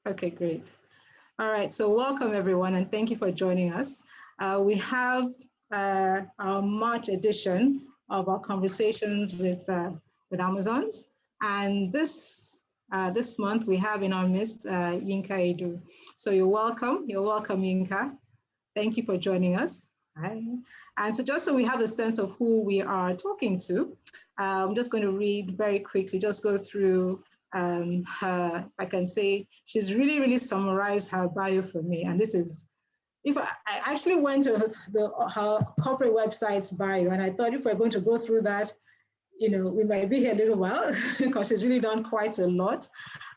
Okay, great. All right, so welcome everyone, and thank you for joining us. We have our March edition of our conversations with Amazons, and this month we have in our midst Yinka Edu. So you're welcome, Yinka. Thank you for joining us. Hi. And so just so we have a sense of who we are talking to, I'm just going to read very quickly, just go through her, I can say, she's really summarized her bio for me. And this is, if I actually went to her corporate website's bio, and I thought if we're going to go through that, we might be here a little while because she's really done quite a lot.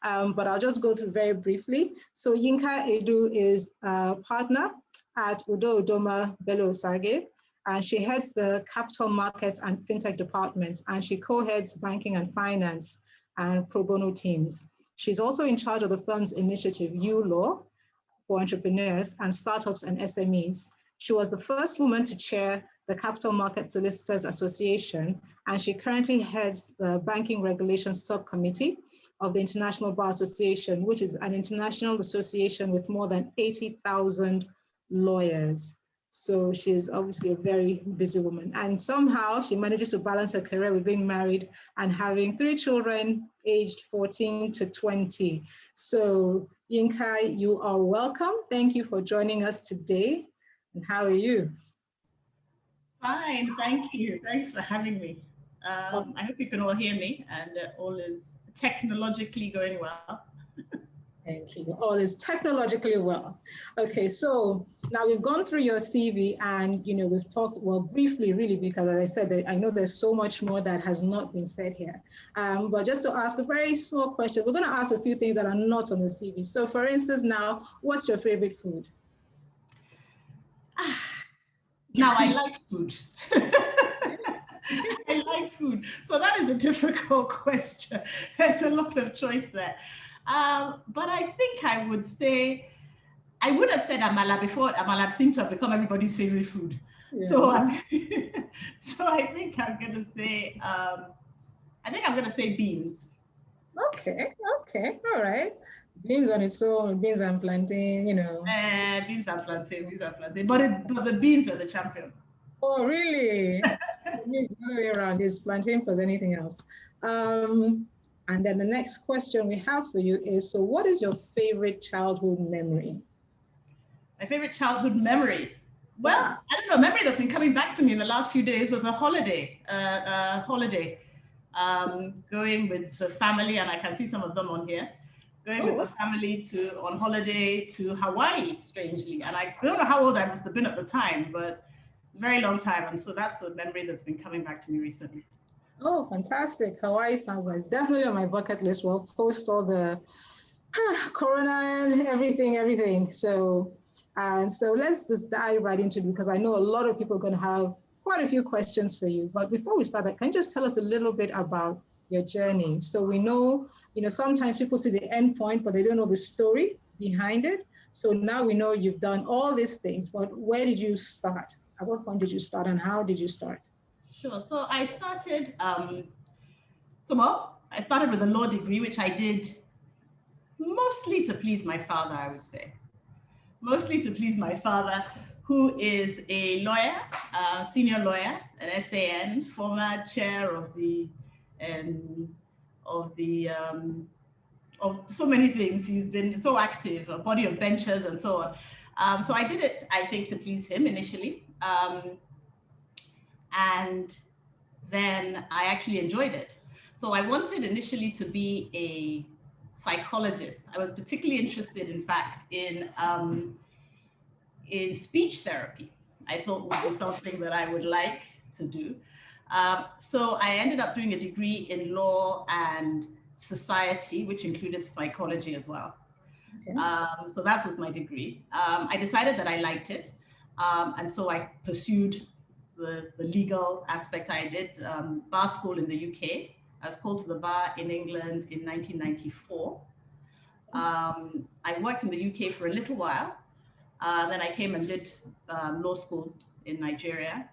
But I'll just go through very briefly. So Yinka Edu is a partner at Udo Udoma Bello Osage, and she heads the capital markets and fintech departments, and she co-heads banking and finance and pro bono teams. She's also in charge of the firm's initiative, U-Law, for entrepreneurs and startups and SMEs. She was the first woman to chair the Capital Market Solicitors Association, and she currently heads the Banking Regulations Subcommittee of the International Bar Association, which is an international association with more than 80,000 lawyers. So she's obviously a very busy woman. And somehow she manages to balance her career with being married and having 3 children aged 14 to 20. So Yinka, you are welcome. Thank you for joining us today. And how are you? Fine, thank you. Thanks for having me. I hope you can all hear me and all is technologically going well. Thank you. All is technologically well. Okay, so now we've gone through your CV and we've talked, well, briefly really, because as I said, I know there's so much more that has not been said here. But just to ask a very small question, we're going to ask a few things that are not on the CV. So for instance, now, what's your favorite food? Now I like food. I like food. So that is a difficult question. There's a lot of choice there. But I think I would have said amala before amala seemed to have become everybody's favorite food. Yeah. So I think I'm gonna say beans. Okay, all right. Beans on its own, beans and plantain, Beans and plantain. But the beans are the champion. Oh, really? It means the other way around, is plantain plus anything else. And then the next question we have for you is, so what is your favorite childhood memory? My favorite childhood memory? Well, I don't know, a memory that's been coming back to me in the last few days was a holiday. Going with the family, and I can see some of them on here, going with the family on holiday to Hawaii, strangely. And I don't know how old I must have been at the time, but very long time. And so that's the memory that's been coming back to me recently. Oh, fantastic. Hawaii sounds nice. Definitely on my bucket list. We'll post all the Corona and everything. So let's just dive right into it, because I know a lot of people are going to have quite a few questions for you. But before we start that, can you just tell us a little bit about your journey? So we know, sometimes people see the end point, but they don't know the story behind it. So now we know you've done all these things, but where did you start? At what point did you start, and how did you start? Sure. So I started, I started with a law degree, which I did mostly to please my father, I would say. Mostly to please my father, who is a lawyer, senior lawyer at SAN, former chair of so many things. He's been so active, a body of benchers and so on. So I did it, I think, to please him initially. And then I actually enjoyed it. So I wanted initially to be a psychologist. I was particularly interested, in fact, in speech therapy. I thought would be something that I would like to do. So I ended up doing a degree in law and society, which included psychology as well. Okay. So that was my degree. I decided that I liked it. And so I pursued the legal aspect. I did bar school in the UK. I was called to the bar in England in 1994. I worked in the UK for a little while. Then I came and did law school in Nigeria.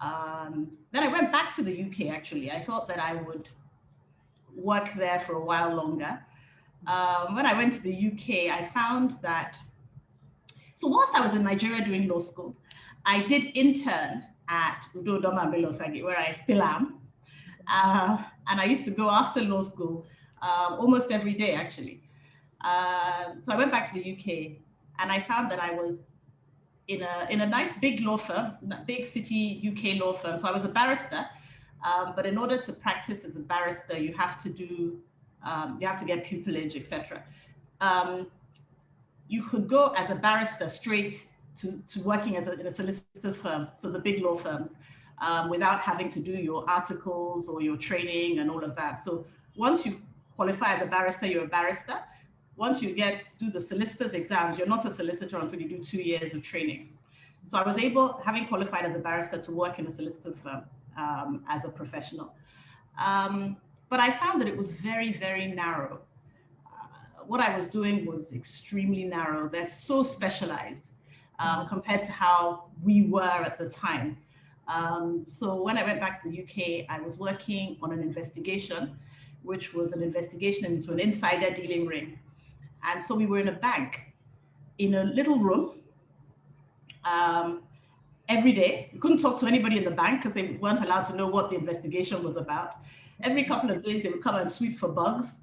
Then I went back to the UK, actually. I thought that I would work there for a while longer. When I went to the UK, I found that, so whilst I was in Nigeria doing law school, I did intern at Udo Doma Belosagi, where I still am. And I used to go after law school almost every day, actually. So I went back to the UK, and I found that I was in a nice big law firm, big city UK law firm. So I was a barrister, but in order to practice as a barrister, you have to do, you have to get pupillage, etc. You could go as a barrister straight to working as in a solicitor's firm, so the big law firms, without having to do your articles or your training and all of that. So once you qualify as a barrister, you're a barrister. Once you do the solicitor's exams, you're not a solicitor until you do 2 years of training. So I was able, having qualified as a barrister, to work in a solicitor's firm as a professional. But I found that it was very, very narrow. What I was doing was extremely narrow. They're so specialized compared to how we were at the time. So when I went back to the UK, I was working on an investigation, which was an investigation into an insider dealing ring. And so we were in a bank in a little room every day. We couldn't talk to anybody in the bank because they weren't allowed to know what the investigation was about. Every couple of days, they would come and sweep for bugs.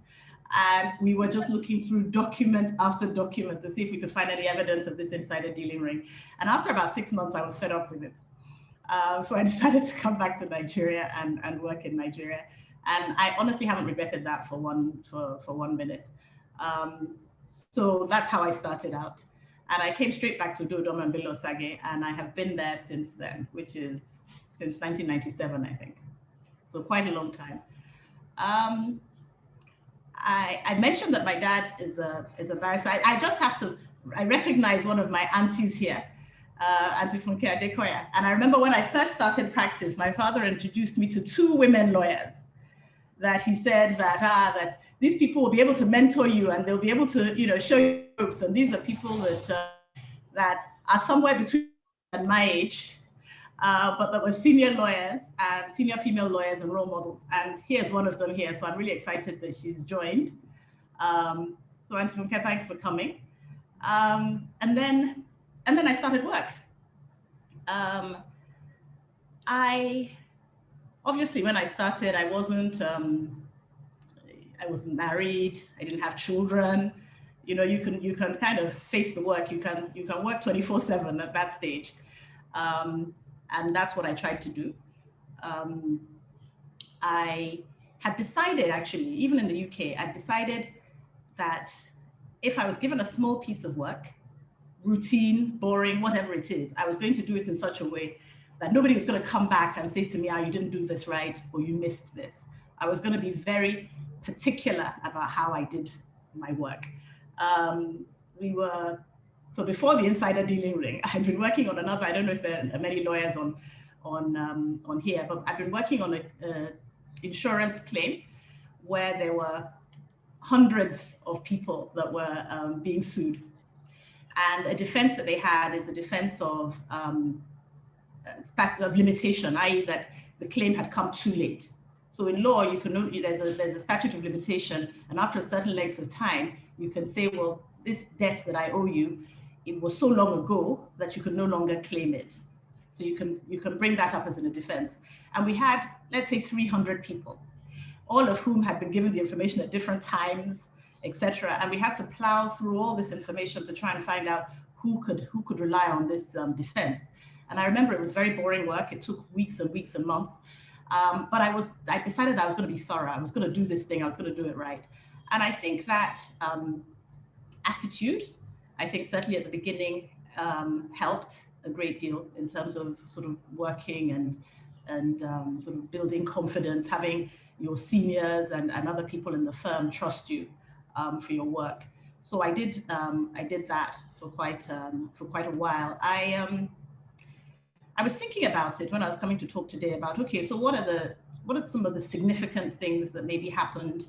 And we were just looking through document after document to see if we could find any evidence of this insider dealing ring. And after about 6 months, I was fed up with it. So I decided to come back to Nigeria and work in Nigeria. And I honestly haven't regretted that for one minute. So that's how I started out. And I came straight back to Dodoma and Belosage, and I have been there since then, which is since 1997, I think. So quite a long time. I mentioned that my dad is a barrister. I just have to, I recognize one of my aunties here, Auntie Funke Adekoya. And I remember when I first started practice, my father introduced me to 2 women lawyers that he said that these people will be able to mentor you and they'll be able to, show you ropes. And these are people that are somewhere between and my age, but that were senior lawyers and senior female lawyers and role models. And here's one of them here. So I'm really excited that she's joined. So Auntie Funke, thanks for coming. And then I started work. Obviously, when I started, I wasn't married. I didn't have children. You can kind of face the work. You can work 24/7 at that stage, and that's what I tried to do. I had decided, actually, even in the UK, I decided that if I was given a small piece of work, routine, boring, whatever it is, I was going to do it in such a way that nobody was going to come back and say to me, you didn't do this right, or you missed this. I was going to be very particular about how I did my work. So before the insider dealing ring, I'd been working on another, I don't know if there are many lawyers on here, but I've been working on an insurance claim where there were hundreds of people that were being sued. And a defense that they had is a defense of statute of limitation, i.e. that the claim had come too late. So in law, you can there's a statute of limitation, and after a certain length of time, you can say, well, this debt that I owe you, it was so long ago that you can no longer claim it. So you can bring that up as a defense. And we had, let's say, 300 people, all of whom had been given the information at different times, etc. And we had to plow through all this information to try and find out who could rely on this defense. And I remember it was very boring work. It took weeks and weeks and months. But I decided that I was going to be thorough. I was going to do this thing. I was going to do it right. And I think that attitude, I think certainly at the beginning helped a great deal in terms of sort of working and sort of building confidence, having your seniors and other people in the firm trust you for your work. So I did that for quite a while. I was thinking about it when I was coming to talk today about, okay, so what are some of the significant things that maybe happened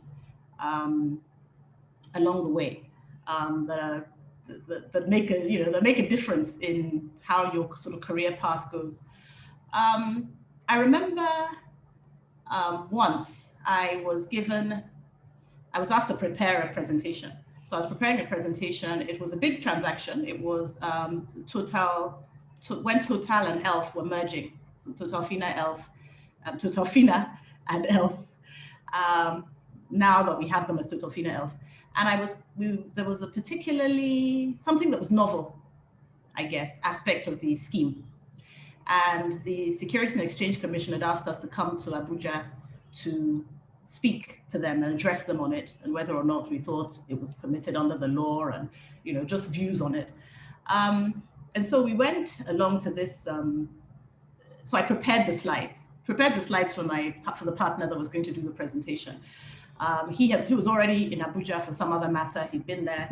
along the way that make a difference in how your sort of career path goes. I remember once I was given I was asked to prepare a presentation. So I was preparing a presentation. It was a big transaction. It was when Total and Elf were merging. So Total Fina and Elf. Now that we have them as Total Fina Elf. And there was a particularly, something that was novel, I guess, aspect of the scheme. And the Securities and Exchange Commission had asked us to come to Abuja to speak to them and address them on it, and whether or not we thought it was permitted under the law, and just views on it. And so we went along to this. So I prepared the slides for the partner that was going to do the presentation. He was already in Abuja for some other matter. He'd been there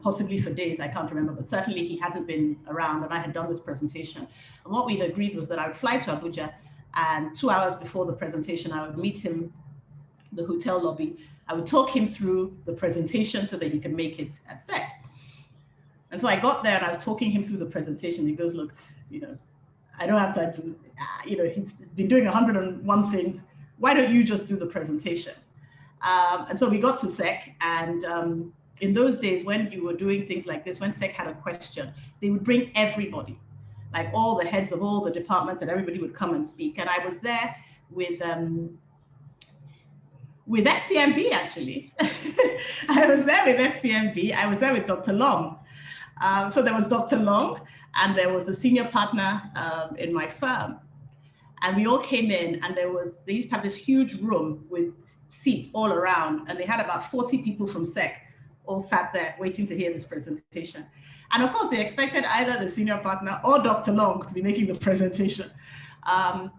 possibly for days, I can't remember, but certainly he hadn't been around, and I had done this presentation. And what we'd agreed was that I would fly to Abuja, and 2 hours before the presentation, I would meet him in the hotel lobby. I would talk him through the presentation so that he could make it at SEC. And so I got there and I was talking him through the presentation. He goes, look, I don't have time to, he's been doing 101 things. Why don't you just do the presentation? And so we got to SEC, and in those days when you were doing things like this, when SEC had a question, they would bring everybody, like all the heads of all the departments, and everybody would come and speak. And I was there with FCMB, actually. I was there with FCMB. I was there with Dr. Long. So there was Dr. Long, and there was the senior partner in my firm. And we all came in, and they used to have this huge room with seats all around, and they had about 40 people from SEC all sat there waiting to hear this presentation. And of course, they expected either the senior partner or Dr. Long to be making the presentation. And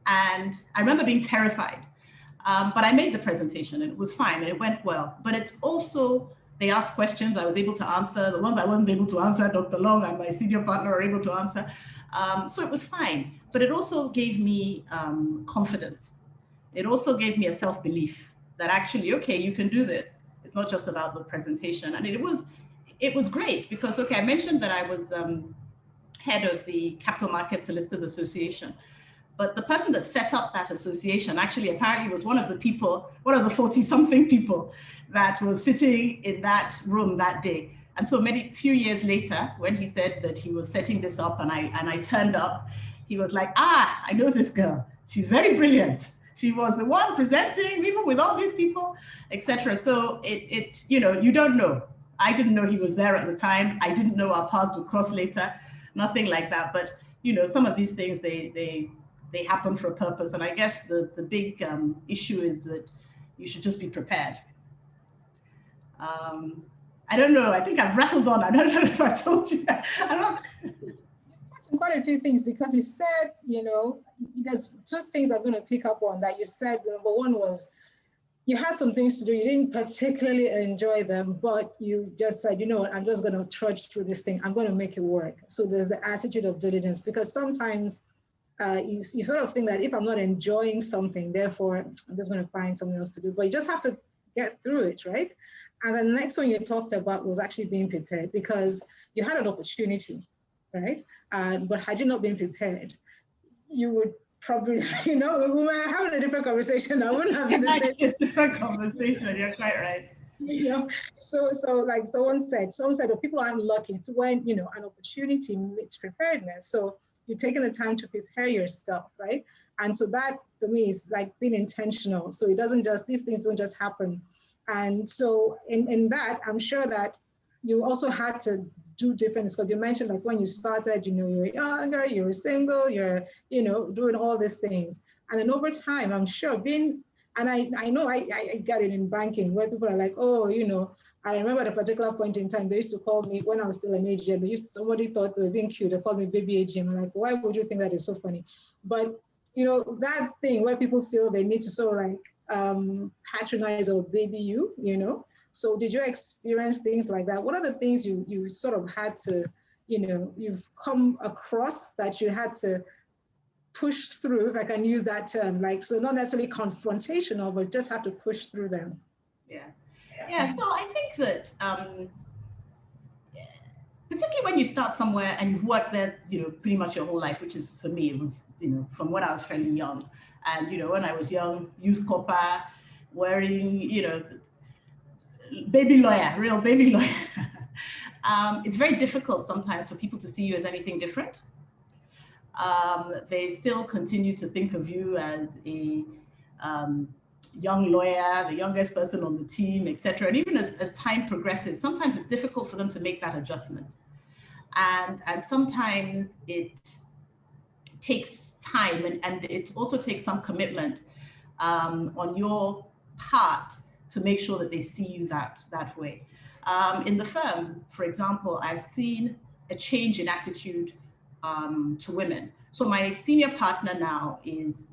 I remember being terrified, but I made the presentation, and it was fine, and it went well. But it's also, they asked questions I was able to answer. The ones I wasn't able to answer, Dr. Long and my senior partner were able to answer. So it was fine, but it also gave me confidence. It also gave me a self-belief that actually, okay, you can do this. It's not just about the presentation. And it was great because, okay, I mentioned that I was head of the Capital Market Solicitors Association, but the person that set up that association actually apparently was one of the 40-something people that was sitting in that room that day. And so few years later, when he said that he was setting this up and I turned up, he was like, I know this girl. She's very brilliant. She was the one presenting, even with all these people, etc. So you don't know. I didn't know he was there at the time. I didn't know our paths would cross later, nothing like that. But, some of these things, they happen for a purpose. And I guess the big issue is that you should just be prepared. I don't know. I think I've rattled on. I don't know if I told you. I'm not. Quite a few things, because you said, there's two things I'm going to pick up on that you said. Number one was you had some things to do. You didn't particularly enjoy them, but you just said, I'm just going to trudge through this thing. I'm going to make it work. So there's the attitude of diligence, because sometimes you sort of think that if I'm not enjoying something, therefore I'm just going to find something else to do. But you just have to get through it, right? And the next one you talked about was actually being prepared, because you had an opportunity, right? But had you not been prepared, you would probably, we were having a different conversation. I wouldn't have been the same. Different conversation. You're quite right. So like someone said, oh, people aren't lucky. It's when, an opportunity meets preparedness. So you're taking the time to prepare yourself, right? And so that for me is like being intentional. So it doesn't just, these things don't just happen. And so in that, I'm sure that you also had to do different, because you mentioned like when you started, you were younger, you were single, you're, doing all these things. And then over time, I'm sure and I know I got it in banking, where people are like, oh, I remember at a particular point in time, they used to call me when I was still an AGM, somebody thought they were being cute, they called me baby AGM. I'm like, why would you think that is so funny? But, that thing where people feel they need to sort of like patronize or baby you, So did you experience things like that? What are the things you sort of had to, you've come across that you had to push through, if I can use that term, like, so not necessarily confrontational, but just have to push through them? Yeah. So I think that particularly when you start somewhere and you've worked there, pretty much your whole life, which is, for me, it was, from when I was fairly young. And, when I was young, youth corper, wearing, baby lawyer, real baby lawyer. It's very difficult sometimes for people to see you as anything different. They still continue to think of you as a young lawyer, the youngest person on the team, etc. And even as time progresses, sometimes it's difficult for them to make that adjustment. And sometimes it takes time, and it also takes some commitment on your part to make sure that they see you that way. In the firm, for example, I've seen a change in attitude to women. So my senior partner now is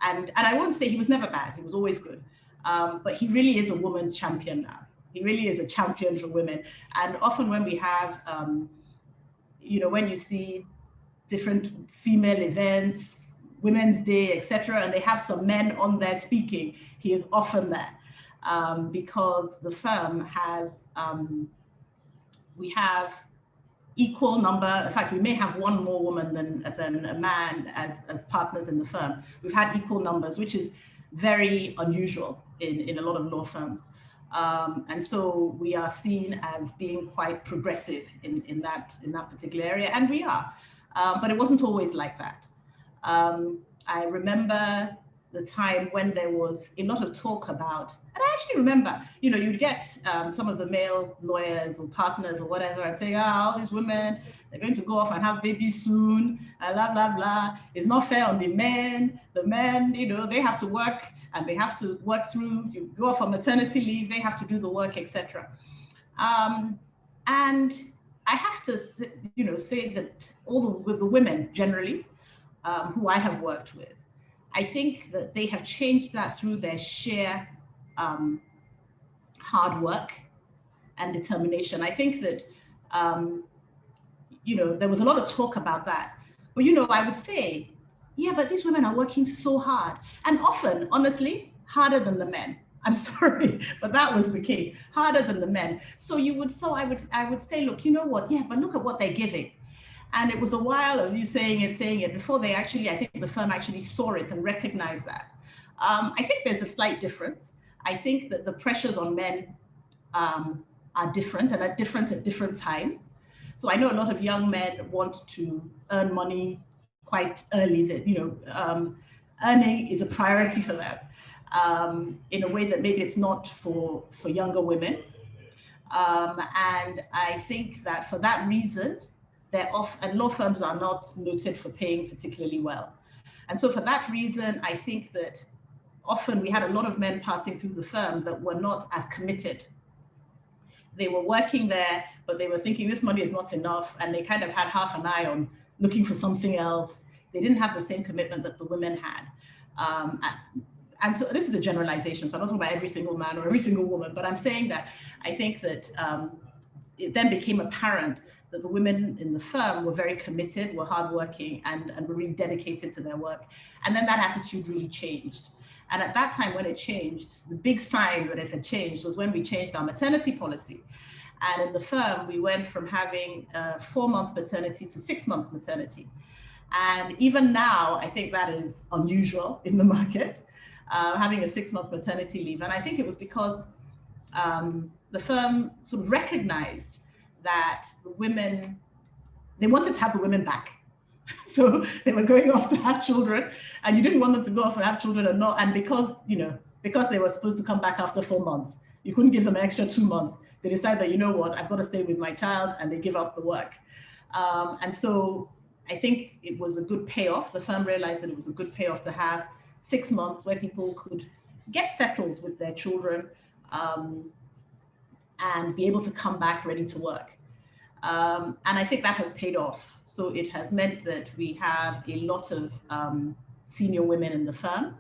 and I won't say he was never bad, he was always good, but he really is a woman's champion now. He really is a champion for women. And often when we have, when you see different female events, Women's Day, etc., and they have some men on there speaking, he is often there because the firm has, we have equal number. In fact, we may have one more woman than a man as partners in the firm. We've had equal numbers, which is very unusual in a lot of law firms. And so we are seen as being quite progressive in that particular area, and we are. But it wasn't always like that. I remember the time when there was a lot of talk about, and I actually remember, you'd get some of the male lawyers or partners or whatever and say, all these women, they're going to go off and have babies soon, blah, blah, blah. It's not fair on the men. The men, they have to work and they have to work through, you go off on maternity leave, they have to do the work, etc. And I have to, say that with the women generally, who I have worked with, I think that they have changed that through their sheer hard work and determination. I think that, there was a lot of talk about that. But, I would say, yeah, but these women are working so hard. And often, honestly, harder than the men. I'm sorry, but that was the case, harder than the men. So I would say, look, you know what? Yeah, but look at what they're giving. And it was a while of you saying it before they actually, I think the firm actually saw it and recognized that. I think there's a slight difference. I think that the pressures on men are different and are different at different times. So I know a lot of young men want to earn money quite early, that, earning is a priority for them in a way that maybe it's not for younger women. And I think that for that reason, and law firms are not noted for paying particularly well. And so for that reason, I think that often we had a lot of men passing through the firm that were not as committed. They were working there, but they were thinking this money is not enough, and they kind of had half an eye on looking for something else. They didn't have the same commitment that the women had. And so this is a generalization, so I'm not talking about every single man or every single woman, but I'm saying that I think that it then became apparent that the women in the firm were very committed, were hardworking, and were really dedicated to their work. And then that attitude really changed. And at that time when it changed, the big sign that it had changed was when we changed our maternity policy. And in the firm, we went from having a 4-month maternity to 6 months maternity. And even now, I think that is unusual in the market, having a 6-month maternity leave. And I think it was because the firm sort of recognized that the women, they wanted to have the women back. So they were going off to have children, and you didn't want them to go off and have children and because they were supposed to come back after 4 months, you couldn't give them an extra 2 months. They decided that, you know what, I've got to stay with my child, and they give up the work. And so I think it was a good payoff. The firm realized that it was a good payoff to have 6 months where people could get settled with their children and be able to come back ready to work. And I think that has paid off. So it has meant that we have a lot of senior women in the firm,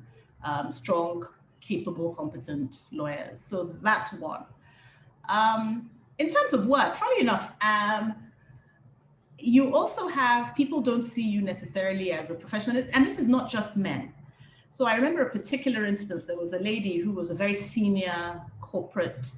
strong, capable, competent lawyers. So that's one. In terms of work, funny enough, you also have, people don't see you necessarily as a professional, and this is not just men. So I remember a particular instance, there was a lady who was a very senior corporate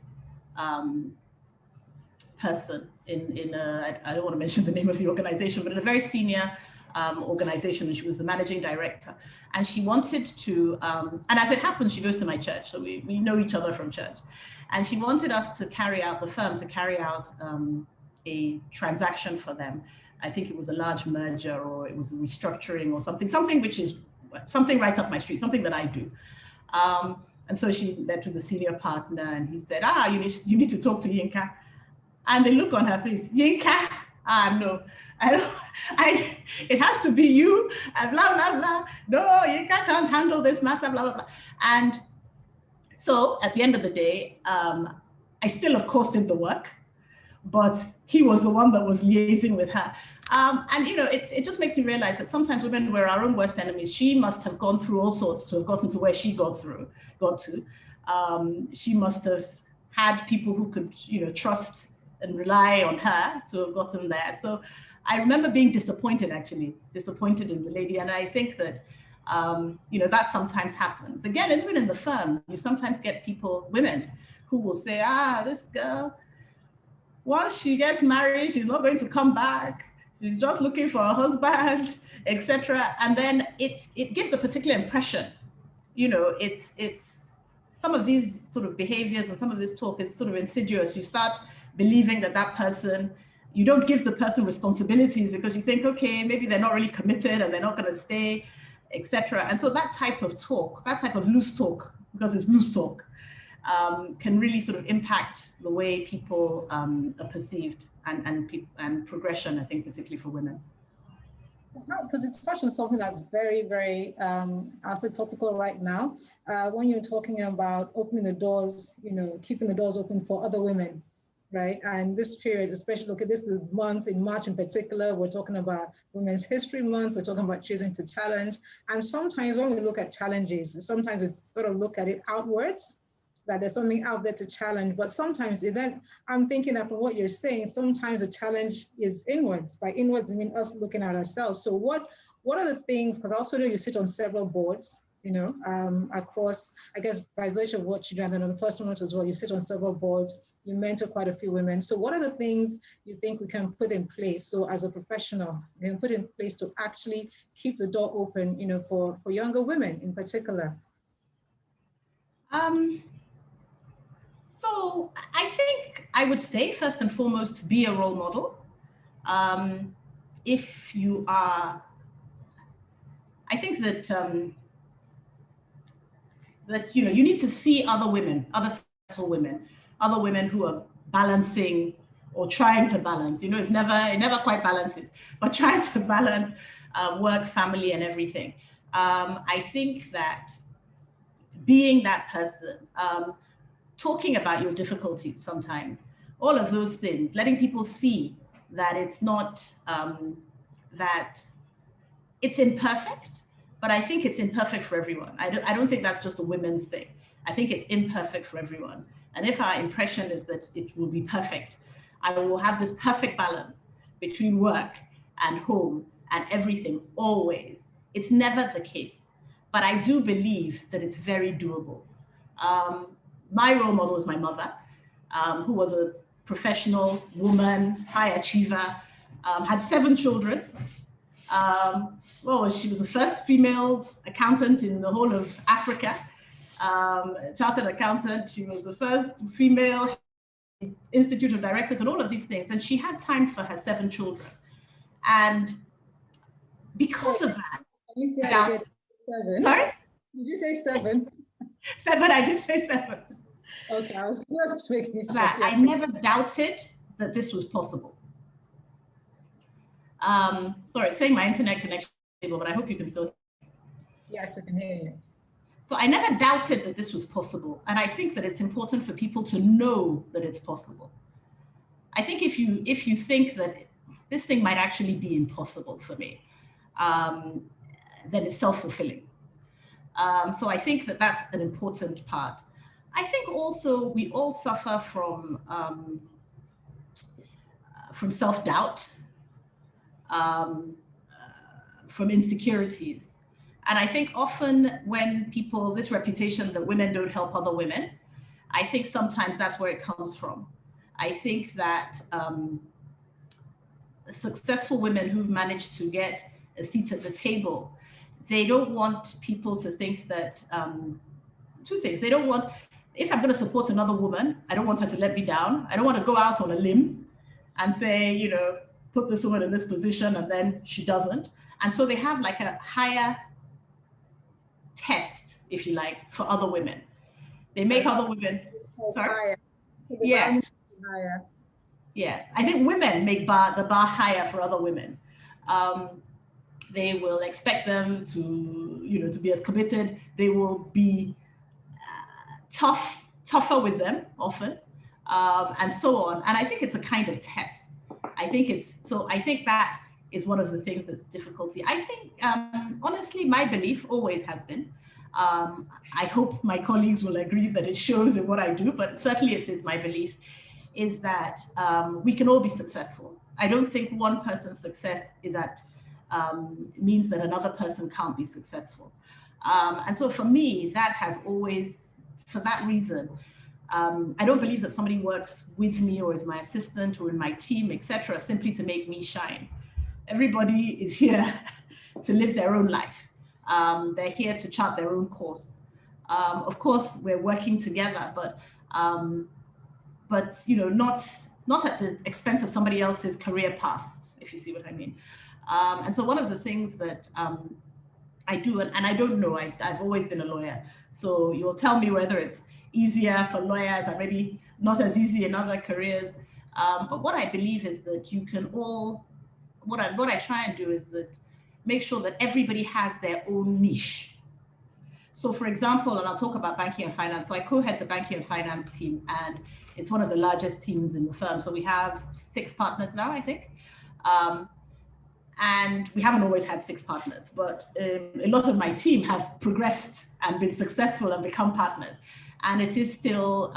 person in I don't want to mention the name of the organization, but in a very senior organization, and she was the managing director. And she wanted to, and as it happens, she goes to my church, so we know each other from church. And she wanted us to carry out, the firm to carry out a transaction for them. I think it was a large merger, or it was a restructuring or something which is something right up my street, something that I do. And so she met with the senior partner, and he said, you need to talk to Yinka. And the look on her face, Yinka, no, it has to be you, and blah, blah, blah. No, Yinka can't handle this matter, blah, blah, blah. And so at the end of the day, I still, of course, did the work, but he was the one that was liaising with her. And it just makes me realize that sometimes women were our own worst enemies. She must have gone through all sorts to have gotten to where she got to. She must have had people who could, trust and rely on her to have gotten there. So I remember being disappointed in the lady. And I think that, that sometimes happens. Again, even in the firm, you sometimes get women who will say, this girl, once she gets married, she's not going to come back. She's just looking for a husband, etc. And then it gives a particular impression. It's some of these sort of behaviors and some of this talk is sort of insidious. You start believing that person, you don't give the person responsibilities because you think, okay, maybe they're not really committed and they're not going to stay, etc. And so that type of talk, that type of loose talk, because it's loose talk, can really sort of impact the way people are perceived and progression, I think, particularly for women. Because it's touched on something that's very, very, I'll say topical right now. When you're talking about opening the doors, keeping the doors open for other women, right? And this period, especially, look at this month, in March in particular, we're talking about Women's History Month, we're talking about choosing to challenge. And sometimes when we look at challenges, sometimes we sort of look at it outwards, that there's something out there to challenge. But sometimes I'm thinking that from what you're saying, sometimes the challenge is inwards. By inwards, I mean us looking at ourselves. So what are the things, because I also know you sit on several boards, across, I guess, by virtue of what you do, and then on the personal note as well, you sit on several boards, you mentor quite a few women. So what are the things you think we can put in place? So as a professional, we can put in place to actually keep the door open, for younger women in particular? So I think I would say, first and foremost, to be a role model. If you are, I think that, you need to see other women, other successful women, other women who are balancing or trying to balance, it never quite balances, but trying to balance work, family, and everything. I think that being that person, talking about your difficulties sometimes, all of those things, letting people see that it's not, that it's imperfect, but I think it's imperfect for everyone. I don't think that's just a women's thing. I think it's imperfect for everyone. And if our impression is that it will be perfect, I will have this perfect balance between work and home and everything always. It's never the case, but I do believe that it's very doable. My role model is my mother, who was a professional woman, high achiever, had 7 children. She was the first female accountant in the whole of Africa, chartered accountant. She was the first female Institute of Directors and all of these things. And she had time for her 7 children. And because of that, sorry? Did you say 7? 7, I did say 7. Okay, I was just making sure. I never doubted that this was possible. Sorry, it's saying my internet connection is stable, but I hope you can still hear me. Yes, I can hear you. So I never doubted that this was possible. And I think that it's important for people to know that it's possible. I think if you think that this thing might actually be impossible for me, then it's self-fulfilling. So I think that that's an important part. I think also we all suffer from self-doubt, from insecurities. And I think often when people, this reputation that women don't help other women, I think sometimes that's where it comes from. I think that successful women who've managed to get a seat at the table. They don't want people to think that, two things. They don't want, if I'm going to support another woman, I don't want her to let me down. I don't want to go out on a limb and say, you know, put this woman in this position and then she doesn't. And so they have like a higher test, if you like, for other women. They make other women, sorry? Yes. Higher. Yes, I think women make the bar higher for other women. They will expect them to, you know, to be as committed. They will be tougher with them often, and so on. And I think it's a kind of test. I think that is one of the things that's difficulty. I think, honestly, my belief always has been, I hope my colleagues will agree that it shows in what I do, but certainly it is my belief, is that we can all be successful. I don't think one person's success means that another person can't be successful. And so for me, that has always, for that reason, I don't believe that somebody works with me or is my assistant or in my team, etc., simply to make me shine. Everybody is here to live their own life. They're here to chart their own course. Of course, we're working together, but you know, not at the expense of somebody else's career path, if you see what I mean. And so one of the things that I do, and I don't know, I've always been a lawyer, so you'll tell me whether it's easier for lawyers or maybe not as easy in other careers. But what I believe is that you can all, what I try and do is that make sure that everybody has their own niche. So for example, and I'll talk about banking and finance. So I co-head the banking and finance team, and it's one of the largest teams in the firm. So we have 6 partners now, I think. And we haven't always had 6 partners, but a lot of my team have progressed and been successful and become partners. And it is still,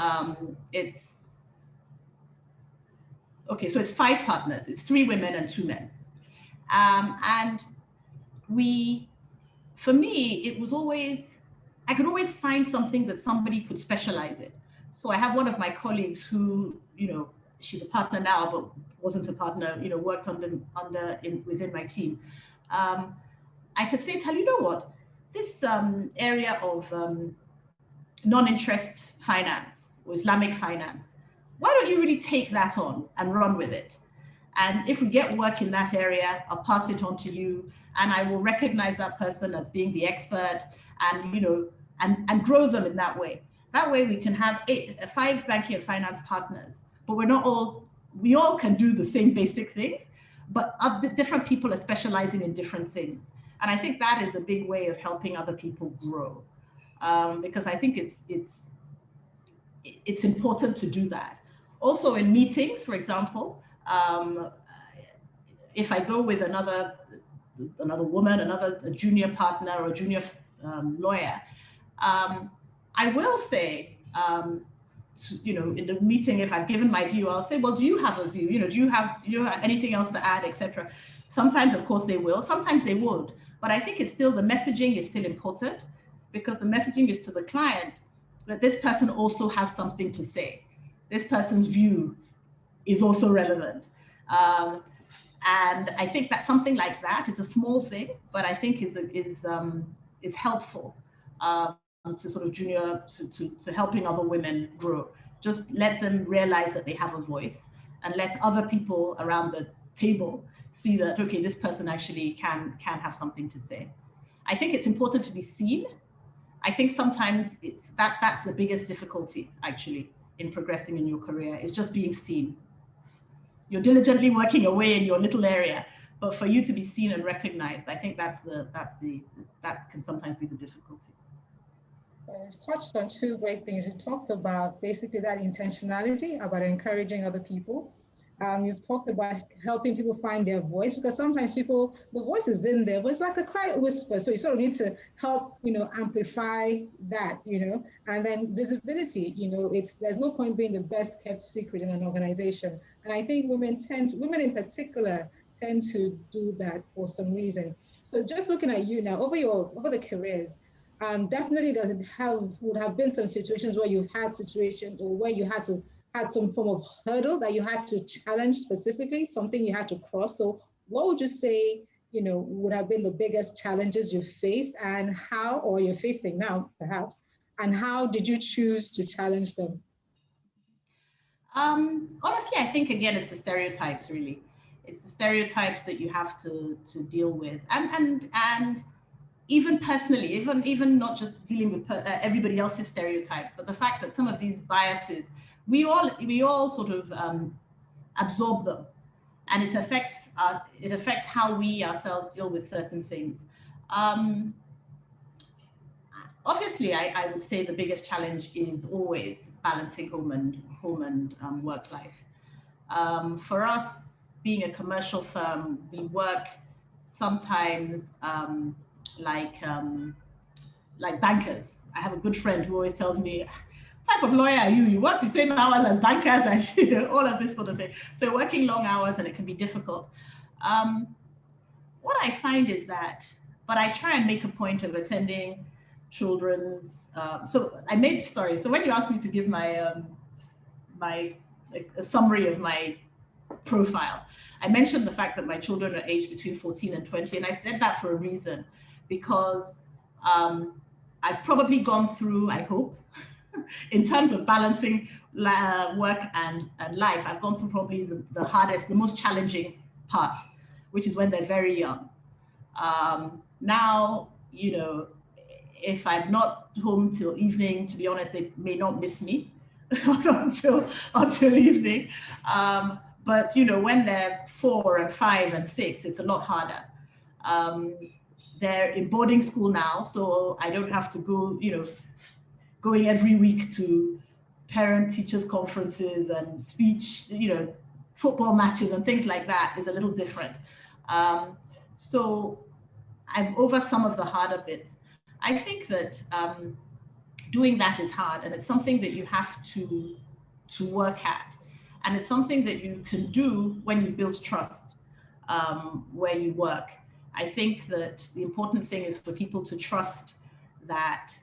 okay, so it's 5 partners. It's 3 women and 2 men. And for me, it was always, I could always find something that somebody could specialize in. So I have one of my colleagues who, you know, she's a partner now, but wasn't a partner, you know, worked within my team. I could say to her, you know what, this area of non-interest finance or Islamic finance, why don't you really take that on and run with it? And if we get work in that area, I'll pass it on to you, and I will recognize that person as being the expert, and, you know, and grow them in that way. That way we can have 5 banking and finance partners, but we all can do the same basic things, but different people are specializing in different things. And I think that is a big way of helping other people grow, because I think it's important to do that. Also in meetings, for example, if I go with another woman, a junior partner or junior lawyer, I will say, you know, in the meeting, if I've given my view, I'll say, well, do you have a view? You know, do you have anything else to add, etc. Sometimes, of course, they will. Sometimes they won't. But I think it's still, the messaging is still important, because the messaging is to the client that this person also has something to say. This person's view is also relevant. And I think that something like that is a small thing, but I think is helpful to sort of to helping other women grow. Just let them realize that they have a voice, and let other people around the table see that, okay, this person actually can have something to say. I think it's important to be seen. I think sometimes that's the biggest difficulty actually in progressing in your career, is just being seen. You're diligently working away in your little area, but for you to be seen and recognized, I think that can sometimes be the difficulty. You've touched on 2 great things. You talked about basically that intentionality, about encouraging other people. You've talked about helping people find their voice, because sometimes the voice is in there, but it's like a quiet whisper. So you sort of need to help, you know, amplify that, you know, and then visibility, you know, there's no point being the best kept secret in an organization. And I think women in particular tend to do that for some reason. So just looking at you now, over the careers, definitely would have been some situations where you've had situations, or where you had some form of hurdle that you had to challenge specifically, something you had to cross. So what would you say would have been the biggest challenges you faced, and how, or you're facing now, perhaps, and how did you choose to challenge them? Honestly, I think again, it's the stereotypes. Really, it's the stereotypes that you have to deal with, and even personally, even not just dealing with everybody else's stereotypes, but the fact that some of these biases, we all sort of absorb them, and it affects how we ourselves deal with certain things. Obviously, I would say the biggest challenge is always balancing home and work life. For us, being a commercial firm, we work sometimes like bankers. I have a good friend who always tells me, what type of lawyer are you? You work the same hours as bankers and all of this sort of thing. So working long hours, and it can be difficult. What I find is that, but I try and make a point of attending children's. So when you asked me to give my a summary of my profile, I mentioned the fact that my children are aged between 14 and 20, and I said that for a reason, because I've probably gone through, I hope, in terms of balancing work and life, I've gone through probably the hardest, the most challenging part, which is when they're very young. Now, if I'm not home till evening, to be honest, they may not miss me until evening. But when they're 4 and 5 and 6, it's a lot harder. They're in boarding school now, so I don't have to go, going every week to parent teachers conferences and speech, football matches and things like that is a little different. So I'm over some of the harder bits. I think that doing that is hard, and it's something that you have to work at. And it's something that you can do when you've built trust where you work. I think that the important thing is for people to trust that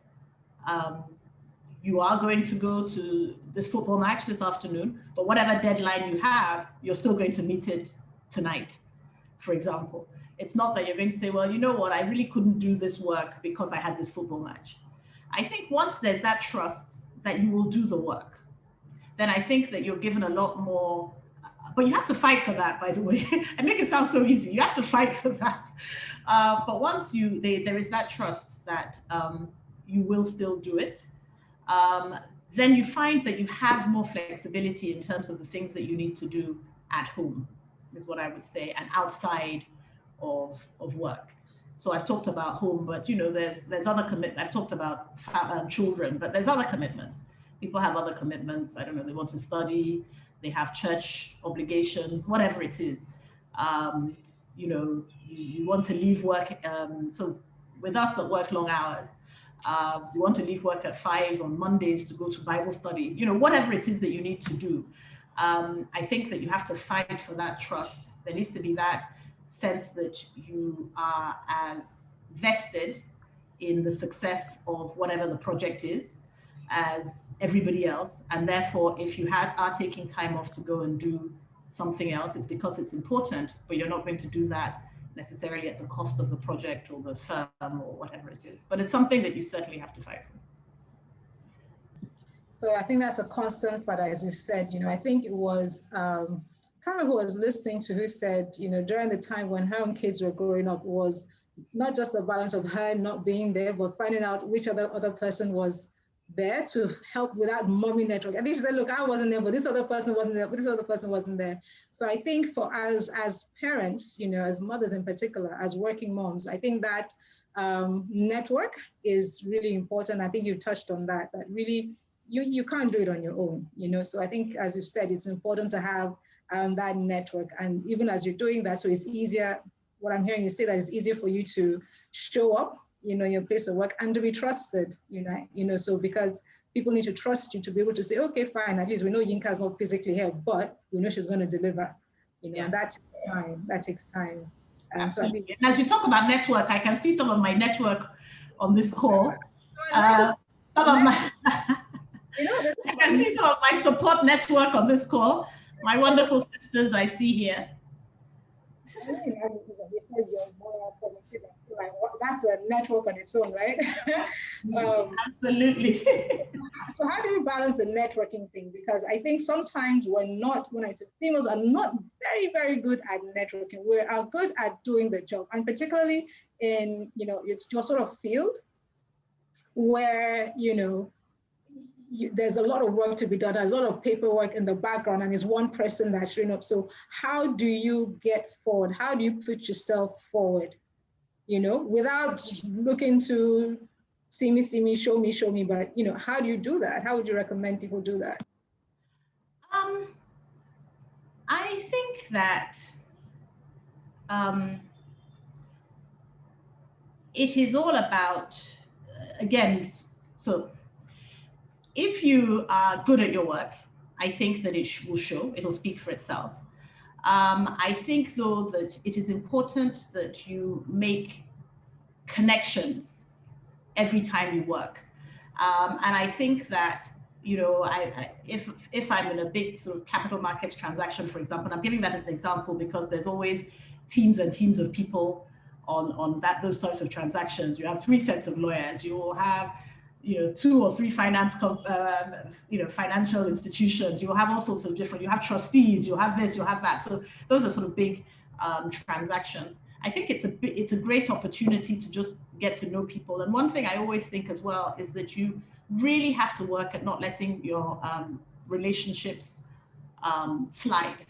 you are going to go to this football match this afternoon, but whatever deadline you have, you're still going to meet it tonight, for example. It's not that you're going to say, well, you know what, I really couldn't do this work because I had this football match. I think once there's that trust that you will do the work, then I think that you're given a lot more, but you have to fight for that, by the way. I make it sound so easy. You have to fight for that. But once there is that trust that you will still do it, then you find that you have more flexibility in terms of the things that you need to do at home, is what I would say, and outside of work. So I've talked about home, but there's other commitments. I've talked about children, but there's other commitments. People have other commitments. I don't know, they want to study, they have church obligations, whatever it is. You want to leave work. So with us that work long hours, you want to leave work at 5 on Mondays to go to Bible study, whatever it is that you need to do. I think that you have to fight for that trust. There needs to be that sense that you are as vested in the success of whatever the project is as everybody else. And therefore, if you are taking time off to go and do something else, it's because it's important, but you're not going to do that necessarily at the cost of the project or the firm or whatever it is. But it's something that you certainly have to fight for. So I think that's a constant, but as you said, I think it was, I can't remember who was listening to who said, during the time when her own kids were growing up, was not just a balance of her not being there, but finding out which other person was there to help with that mommy network. And she said, look, I wasn't there, but this other person wasn't there, but this other person wasn't there. So I think for us as parents, as mothers in particular, as working moms, I think that network is really important. I think you touched on that really you can't do it on your own, So I think, as you've said, it's important to have that network. And even as you're doing that, so it's easier, what I'm hearing you say, that it's easier for you to show up, your place of work and to be trusted, so because people need to trust you to be able to say, okay, fine, at least we know Yinka's not physically here, but we know she's going to deliver, and that takes time. Absolutely. So and as you talk about network, I can see some of my network on this call. I can see some of my support network on this call. My wonderful sisters I see here. You said you're more for the like that's a network on its own, right? Absolutely. So how do you balance the networking thing? Because I think sometimes we're not, when I say females are not very, very good at networking. We are good at doing the job, and particularly in, it's your sort of field where, there's a lot of work to be done. There's a lot of paperwork in the background, and it's one person that's showing up. So how do you get forward? How do you put yourself forward, without looking to see me, show me, but, how do you do that? How would you recommend people do that? I think that it is all about, again, so if you are good at your work, I think that it will show, it'll speak for itself. I think, though, that it is important that you make connections every time you work. And I think that, if I'm in a big sort of capital markets transaction, for example, and I'm giving that as an example because there's always teams and teams of people on those types of transactions. You have 3 sets of lawyers. You will have 2 or 3 financial institutions. You will have all sorts of different, you have trustees, you'll have this, you'll have that. So those are sort of big transactions. I think it's a great opportunity to just get to know people. And one thing I always think as well is that you really have to work at not letting your relationships slide.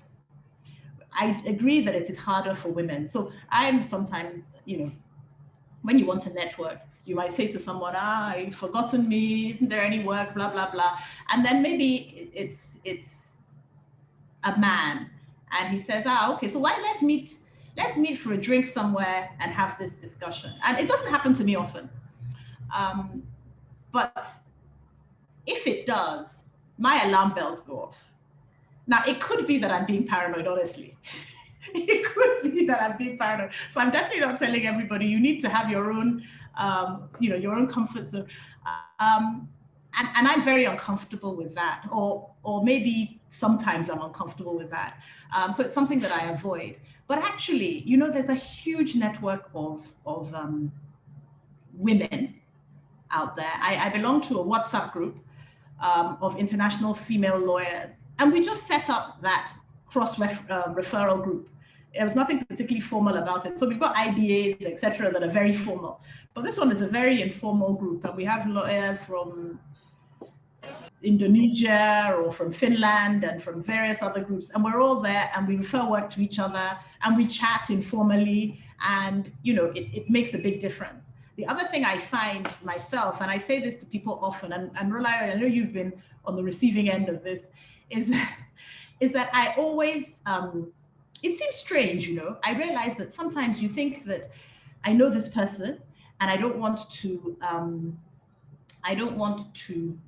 I agree that it is harder for women. So I'm sometimes, when you want to network, you might say to someone, you've forgotten me, isn't there any work, blah, blah, blah. And then maybe it's a man and he says, okay, so let's meet for a drink somewhere and have this discussion. And it doesn't happen to me often. But if it does, my alarm bells go off. Now, it could be that I'm being paranoid, honestly. It could be that I'm being paranoid. So I'm definitely not telling everybody you need to have your own, your own comfort zone. And I'm very uncomfortable with that, or maybe sometimes I'm uncomfortable with that. So it's something that I avoid. But actually, there's a huge network of women out there. I belong to a WhatsApp group of international female lawyers, and we just set up that cross-referral group. There was nothing particularly formal about it. So we've got IBAs, etc., that are very formal. But this one is a very informal group, and we have lawyers from Indonesia or from Finland and from various other groups, and we're all there and we refer work to each other and we chat informally, and it makes a big difference. The other thing I find myself, and I say this to people often, and Rolai, I know you've been on the receiving end of this, is that I always, it seems strange, I realize that sometimes you think that I know this person and I don't want to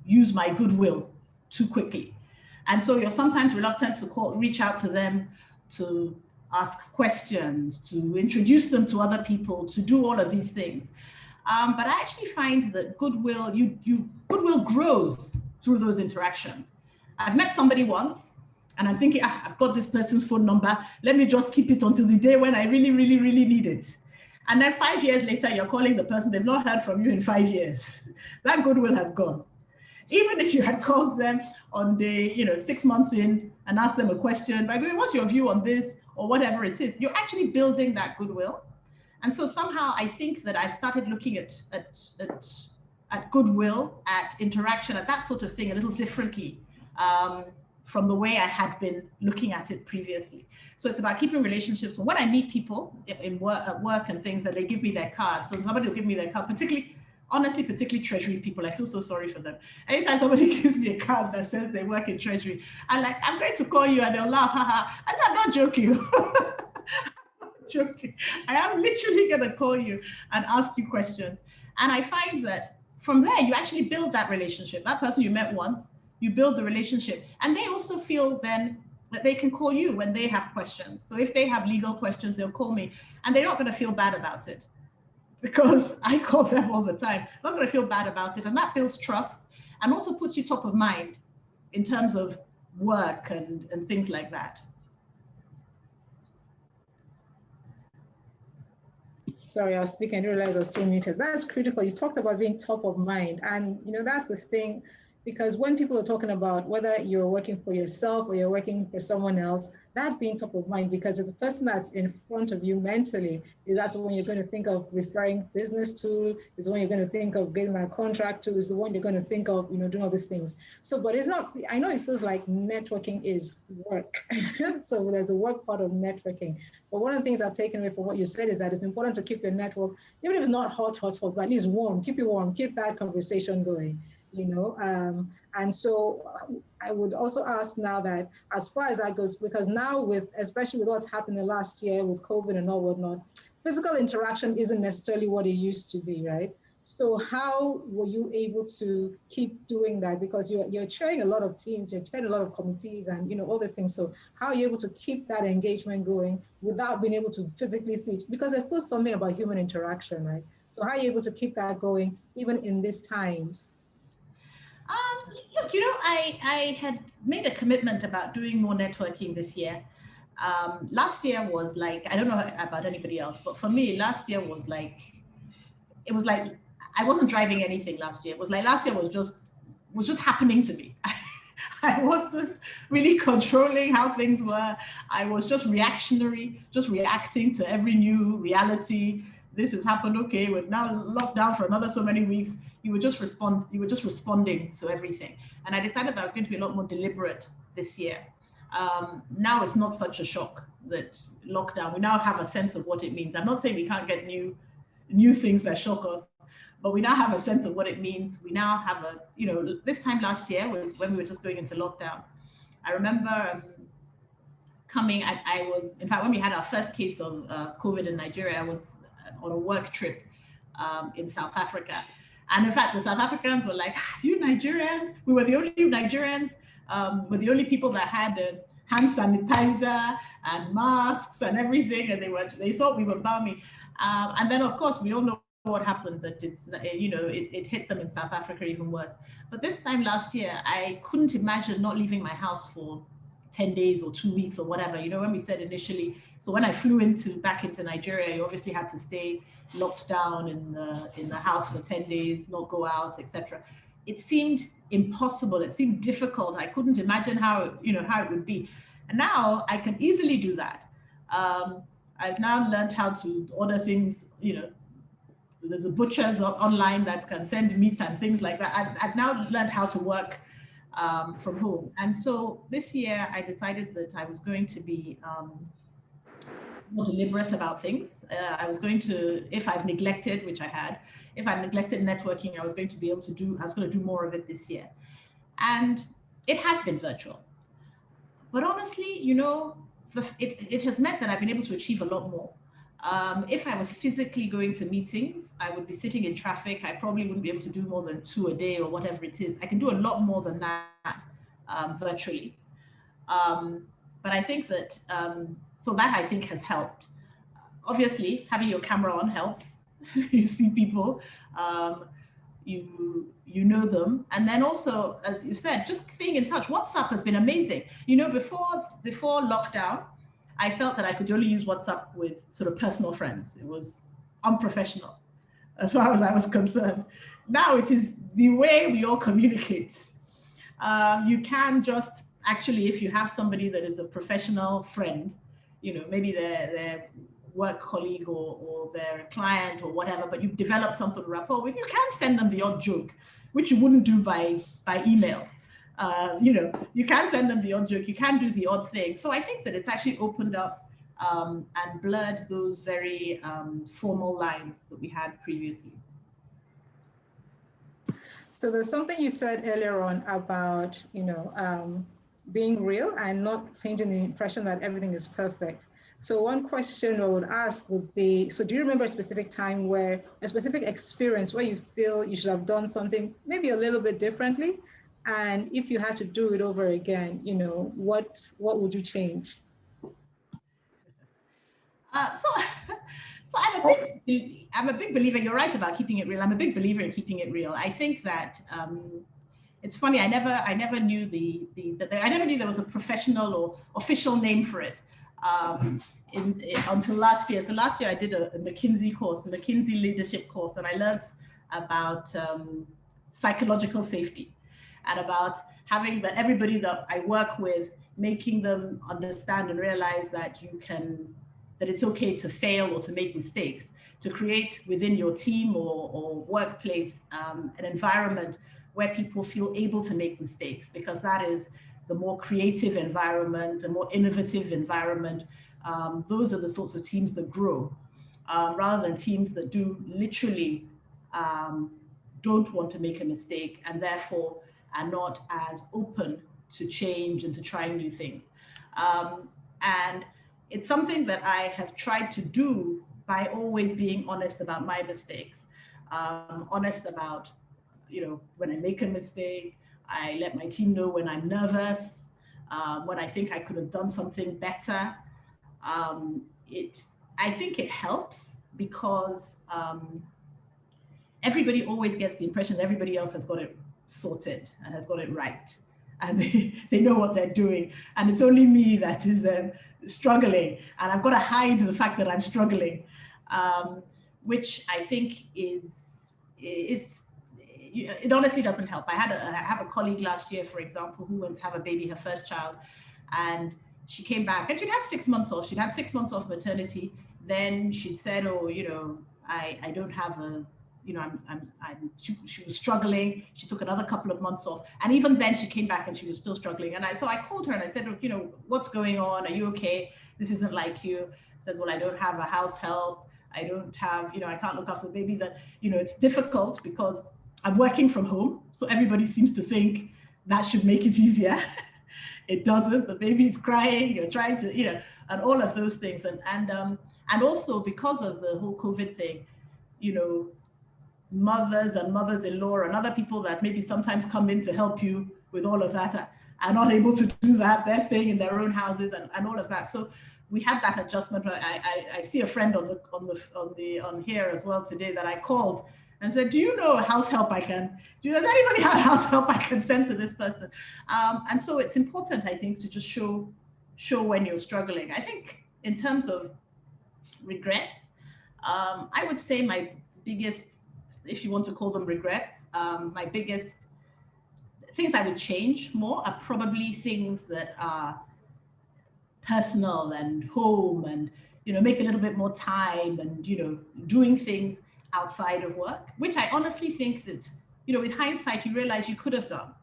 use my goodwill too quickly. And so you're sometimes reluctant to reach out to them, to ask questions, to introduce them to other people, to do all of these things. But I actually find that goodwill grows through those interactions. I've met somebody once and I'm thinking, I've got this person's phone number. Let me just keep it until the day when I really, really, really need it. And then 5 years later, you're calling the person, they've not heard from you in 5 years. That goodwill has gone. Even if you had called them on day, 6 months in and asked them a question, by the way, what's your view on this or whatever it is, you're actually building that goodwill. And so somehow I think that I've started looking at goodwill, at interaction, at that sort of thing a little differently from the way I had been looking at it previously. So it's about keeping relationships. When I meet people at work and things, and they give me their cards, so somebody will give me their card, particularly treasury people, I feel so sorry for them. Anytime somebody gives me a card that says they work in treasury, I'm like, I'm going to call you, and they'll laugh, haha. I said, I'm not joking. I'm not joking. I am literally going to call you and ask you questions. And I find that from there, you actually build that relationship. That person you met once, you build the relationship. And they also feel then that they can call you when they have questions. So if they have legal questions, they'll call me, and they're not going to feel bad about it because I call them all the time. They're not going to feel bad about it. And that builds trust and also puts you top of mind in terms of work and things like that. Sorry, I was speaking. I didn't realize I was still muted. That's critical. You talked about being top of mind. And, that's the thing, because when people are talking about whether you're working for yourself or you're working for someone else, that being top of mind, because it's the person that's in front of you mentally, that's when you're going to think of referring business to, is when you're going to think of getting that contract to, is the one you're going to think of, doing all these things. So, but it's not, I know it feels like networking is work. So there's a work part of networking. But one of the things I've taken away from what you said is that it's important to keep your network, even if it's not hot, but at least warm, keep it warm, keep that conversation going. And so I would also ask now that as far as that goes, because now especially with what's happened the last year with COVID and all whatnot, physical interaction isn't necessarily what it used to be, right? So how were you able to keep doing that? Because you're chairing a lot of teams, you're chairing a lot of committees and all these things. So how are you able to keep that engagement going without being able to physically see it? Because there's still something about human interaction, right? So how are you able to keep that going even in these times? Look, I had made a commitment about doing more networking this year. Last year was like, I don't know about anybody else, but for me, last year was like, it was like, I wasn't driving anything last year. It was like, last year was just happening to me. I wasn't really controlling how things were. I was just reactionary, just reacting to every new reality. This has happened. Okay, we're now locked down for another so many weeks. You were just responding to everything. And I decided that I was going to be a lot more deliberate this year. Now it's not such a shock that lockdown. We now have a sense of what it means. I'm not saying we can't get new things that shock us, but we now have a sense of what it means. We now have this time last year was when we were just going into lockdown. I remember in fact, when we had our first case of COVID in Nigeria, I was on a work trip in South Africa. And in fact, the South Africans were like, you Nigerians, we were the only Nigerians, were the only people that had hand sanitizer and masks and everything. And they thought we were balmy. And then of course, we all know what happened, that it hit them in South Africa even worse. But this time last year, I couldn't imagine not leaving my house for 10 days or 2 weeks or whatever, when we said initially. So when I flew back into Nigeria, you obviously had to stay locked down in the house for 10 days, not go out, etc. It seemed impossible. It seemed difficult. I couldn't imagine how it would be. And now I can easily do that. I've now learned how to order things, there's a butcher's online that can send meat and things like that. I've now learned how to work from home. And so this year I decided that I was going to be more deliberate about things. I was going to, if I've neglected, which I had, if I neglected networking, I was going to do more of it this year. And it has been virtual. But honestly, it has meant that I've been able to achieve a lot more. If I was physically going to meetings, I would be sitting in traffic. I probably wouldn't be able to do more than 2 a day or whatever it is. I can do a lot more than that virtually. But I think that, so that I think has helped. Obviously, having your camera on helps. You see people, you know them. And then also, as you said, just staying in touch. WhatsApp has been amazing. Before lockdown, I felt that I could only use WhatsApp with sort of personal friends. It was unprofessional as far as I was concerned. Now it is the way we all communicate. You can just actually, if you have somebody that is a professional friend, maybe their work colleague or their client or whatever, but you've developed some sort of rapport with, you can send them the odd joke, which you wouldn't do by email. You can send them the odd joke, you can do the odd thing. So I think that it's actually opened up and blurred those very formal lines that we had previously. So there's something you said earlier on about, being real and not painting the impression that everything is perfect. So one question I would ask would be, so do you remember a specific time where, a specific experience where you feel you should have done something maybe a little bit differently? And if you had to do it over again, what would you change? So I'm a big believer. You're right about keeping it real. I'm a big believer in keeping it real. I think that it's funny. I never knew I never knew there was a professional or official name for it. until last year. So last year I did a McKinsey course, a McKinsey leadership course, and I learned about psychological safety and about having everybody that I work with, making them understand and realize that that it's okay to fail or to make mistakes, to create within your team or workplace an environment where people feel able to make mistakes, because that is the more creative environment, a more innovative environment. Those are the sorts of teams that grow, rather than teams that do literally don't want to make a mistake and therefore are not as open to change and to trying new things. And it's something that I have tried to do by always being honest about my mistakes, honest about, when I make a mistake. I let my team know when I'm nervous, when I think I could have done something better. I think it helps because everybody always gets the impression that everybody else has got it sorted and has got it right. And they know what they're doing. And it's only me that is struggling. And I've got to hide the fact that I'm struggling, which I think it honestly doesn't help. I have a colleague last year, for example, who went to have a baby, her first child, and she came back and she'd had 6 months off. She'd had 6 months off maternity. Then she'd said, oh, I don't have a, she was struggling. She took another couple of months off. And even then she came back and she was still struggling. And so I called her and I said, oh, what's going on? Are you okay? This isn't like you. She said, well, I don't have a house help. I don't have, I can't look after the baby. That, it's difficult because I'm working from home. So everybody seems to think that should make it easier. It doesn't. The baby is crying. You're trying to, and all of those things. And also because of the whole COVID thing, mothers and mothers-in-law and other people that maybe sometimes come in to help you with all of that are not able to do that. They're staying in their own houses and all of that. So we had that adjustment. I see a friend on here as well today that I called and said, do you know house help does anybody have house help I can send to this person? And so it's important, I think, to just show when you're struggling. I think in terms of regrets, I would say my biggest, if you want to call them regrets, my biggest things I would change more are probably things that are personal and home and, make a little bit more time and, doing things outside of work, which I honestly think that, with hindsight, you realize you could have done.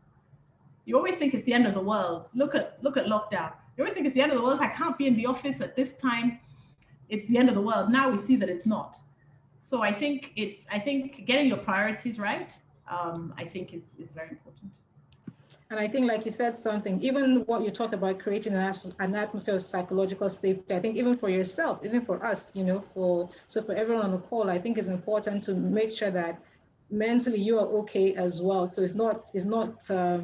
You always think it's the end of the world. Look at lockdown. You always think it's the end of the world. If I can't be in the office at this time, it's the end of the world. Now we see that it's not. So I think getting your priorities right, I think is very important. And I think, like you said, something, even what you talked about, creating an atmosphere of psychological safety, I think even for yourself, even for us, for everyone on the call, I think it's important to make sure that mentally you are okay as well. So it's not a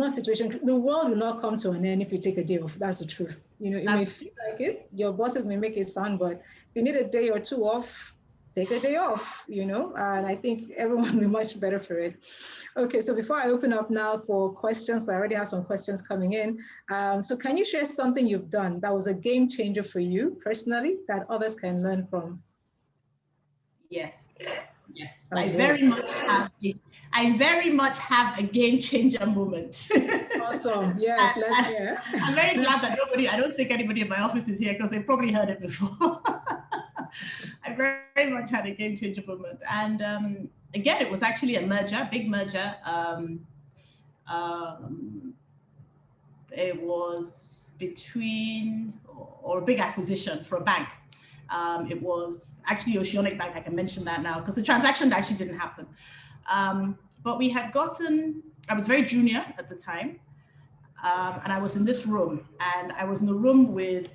situation. The world will not come to an end if you take a day off. That's the truth. It may feel like it. Your bosses may make it sound, but if you need a day or two off, take a day off, and I think everyone will be much better for it. Okay, so before I open up now for questions, I already have some questions coming in. So can you share something you've done that was a game changer for you personally that others can learn from? Yes. Okay. I very much have a game changer moment. Awesome. Yes, let's hear. I'm very glad that I don't think anybody in my office is here because they've probably heard it before. I very much had a game changer moment. And again, it was actually a big merger. It was a big acquisition for a bank. It was actually Oceanic Bank. I can mention that now because the transaction actually didn't happen. But we had I was very junior at the time. And I was in this room and I was in the room with,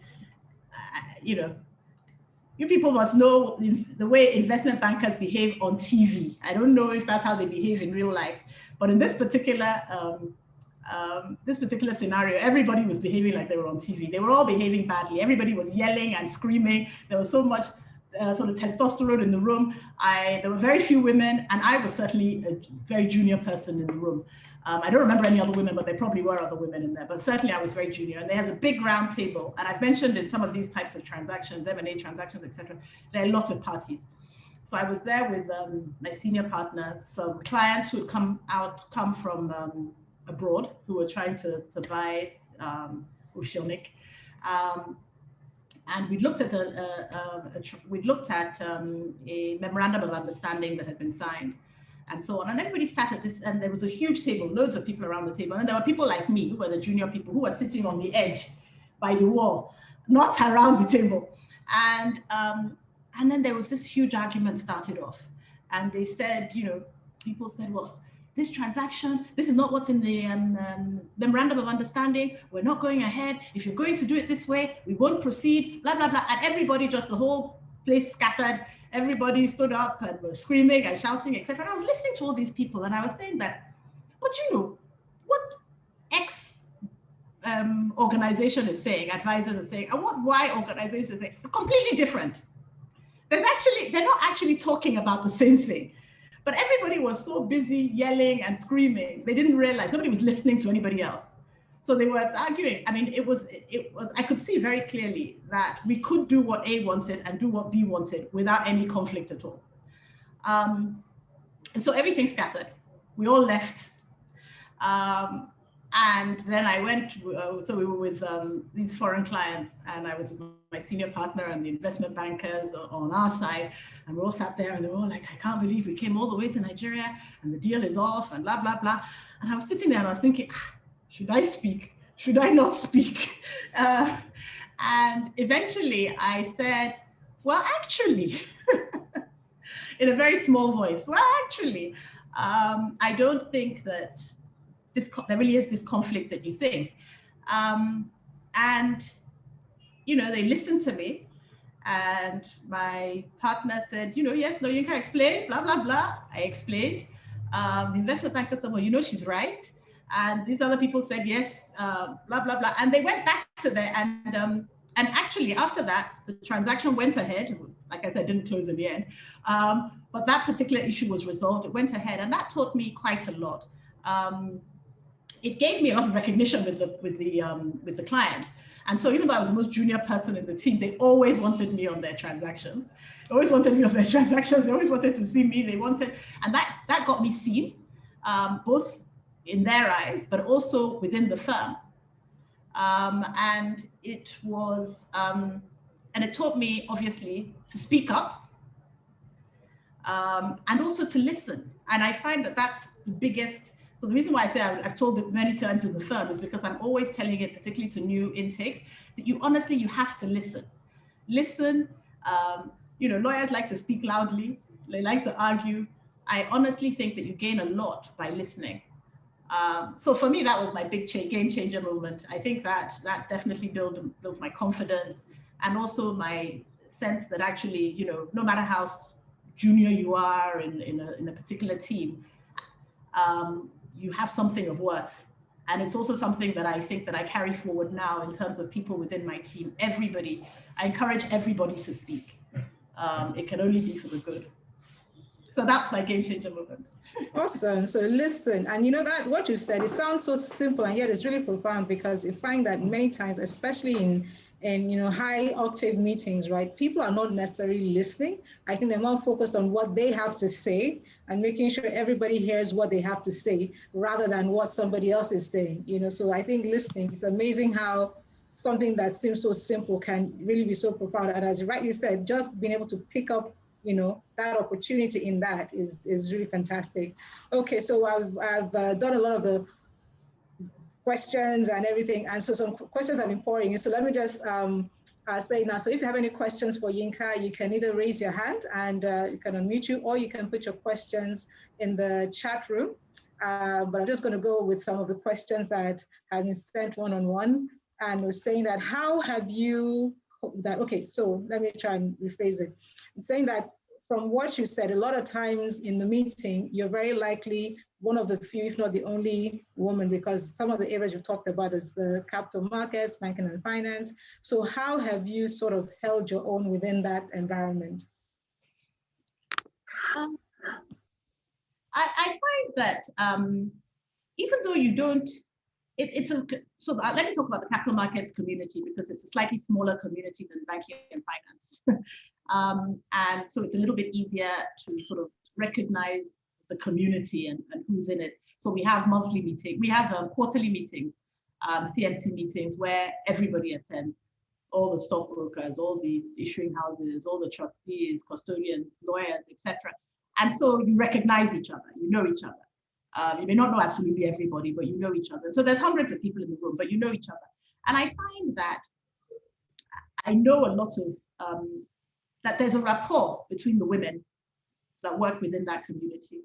you people must know the way investment bankers behave on TV. I don't know if that's how they behave in real life, but in this particular scenario, everybody was behaving like they were on TV. They were all behaving badly. Everybody was yelling and screaming. There was so much sort of testosterone in the room. There were very few women, and I was certainly a very junior person in the room. I don't remember any other women, but there probably were other women in there, but certainly I was very junior. And they have a big round table. And I've mentioned in some of these types of transactions, M&A transactions, etc., there are a lot of parties. So I was there with my senior partner, some clients who had come from abroad, who were trying to buy Ushionik. And we looked at a memorandum of understanding that had been signed, and so on. And everybody sat at this, and there was a huge table, loads of people around the table. And there were people like me, who were the junior people, who were sitting on the edge by the wall, not around the table. And then there was this huge argument started off. And they said, people said, well, this transaction, this is not what's in the memorandum of understanding. We're not going ahead. If you're going to do it this way, we won't proceed, blah, blah, blah. And everybody, just the whole place scattered. Everybody stood up and was screaming and shouting, etc. And I was listening to all these people, and I was saying that, but what X organization is saying, advisors are saying, and what Y organization is saying, completely different. They're not actually talking about the same thing. But everybody was so busy yelling and screaming, they didn't realize nobody was listening to anybody else. So they were arguing. I mean, it was, I could see very clearly that we could do what A wanted and do what B wanted without any conflict at all. And so everything scattered. We all left. And then I went, so we were with these foreign clients, and I was with my senior partner and the investment bankers on our side, and we all sat there and they were all like, I can't believe we came all the way to Nigeria and the deal is off and blah, blah, blah. And I was sitting there and I was thinking, should I speak? Should I not speak? And eventually I said, well, actually, in a very small voice, well, actually, I don't think that there really is this conflict that you think. And, they listened to me, and my partner said, yes, no, you can explain, blah, blah, blah. I explained. The investment banker said, well, she's right. And these other people said, yes, blah, blah, blah. And they went back to there. And actually, after that, the transaction went ahead. Like I said, didn't close in the end. But that particular issue was resolved. It went ahead. And that taught me quite a lot. It gave me a lot of recognition with the client. And so even though I was the most junior person in the team, they always wanted me on their transactions. They always wanted me on their transactions. They always wanted to see me. And that got me seen, both in their eyes, but also within the firm. And it was, and it taught me, obviously, to speak up, and also to listen. And I find that that's the biggest. So the reason why I say I've told it many times in the firm is because I'm always telling it, particularly to new intakes, that you have to listen. Listen. Lawyers like to speak loudly. They like to argue. I honestly think that you gain a lot by listening. So for me, that was my big game changer moment. I think that definitely built my confidence, and also my sense that actually, no matter how junior you are in a particular team, you have something of worth. And it's also something that I think that I carry forward now in terms of people within my team. I encourage everybody to speak. It can only be for the good. So that's my game changer moment. Awesome. So listen, and that what you said, it sounds so simple, and yet it's really profound, because you find that many times, especially in high octave meetings, right? People are not necessarily listening. I think they're more focused on what they have to say and making sure everybody hears what they have to say rather than what somebody else is saying, So I think listening, it's amazing how something that seems so simple can really be so profound. And as you rightly said, just being able to pick up, that opportunity in that is really fantastic. Okay, so I've done a lot of the questions and everything. And so some questions have been pouring in. So let me just say now, so if you have any questions for Yinka, you can either raise your hand and you can unmute you, or you can put your questions in the chat room. But I'm just going to go with some of the questions that have been sent one-on-one. And we're saying that, okay, so let me try and rephrase it. I'm saying that from what you said, a lot of times in the meeting, you're very likely one of the few, if not the only woman, because some of the areas you talked about is the capital markets, banking and finance. So how have you sort of held your own within that environment? I find that even though you don't, let me talk about the capital markets community, because it's a slightly smaller community than banking and finance. And so it's a little bit easier to sort of recognize the community and who's in it. So we have monthly meetings, we have quarterly meetings, CMC meetings where everybody attends, all the stockbrokers, all the issuing houses, all the trustees, custodians, lawyers, etc. And so you recognize each other, you know each other. You may not know absolutely everybody, but you know each other. So there's hundreds of people in the room, but you know each other. And I find that I know a lot of, that there's a rapport between the women that work within that community.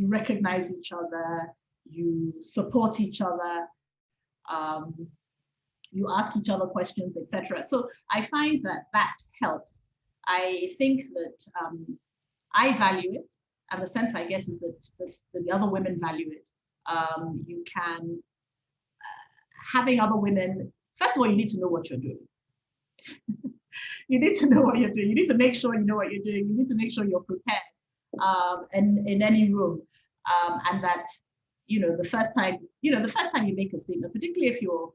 You recognize each other, you support each other, you ask each other questions, etc. So I find that that helps. I think that I value it, and the sense I get is that the other women value it. You can, having other women, first of all, you need to know what you're doing. You need to know what you're doing. You need to make sure you know what you're doing. You need to make sure you're prepared in any room. And that, the first time you make a statement, particularly if you're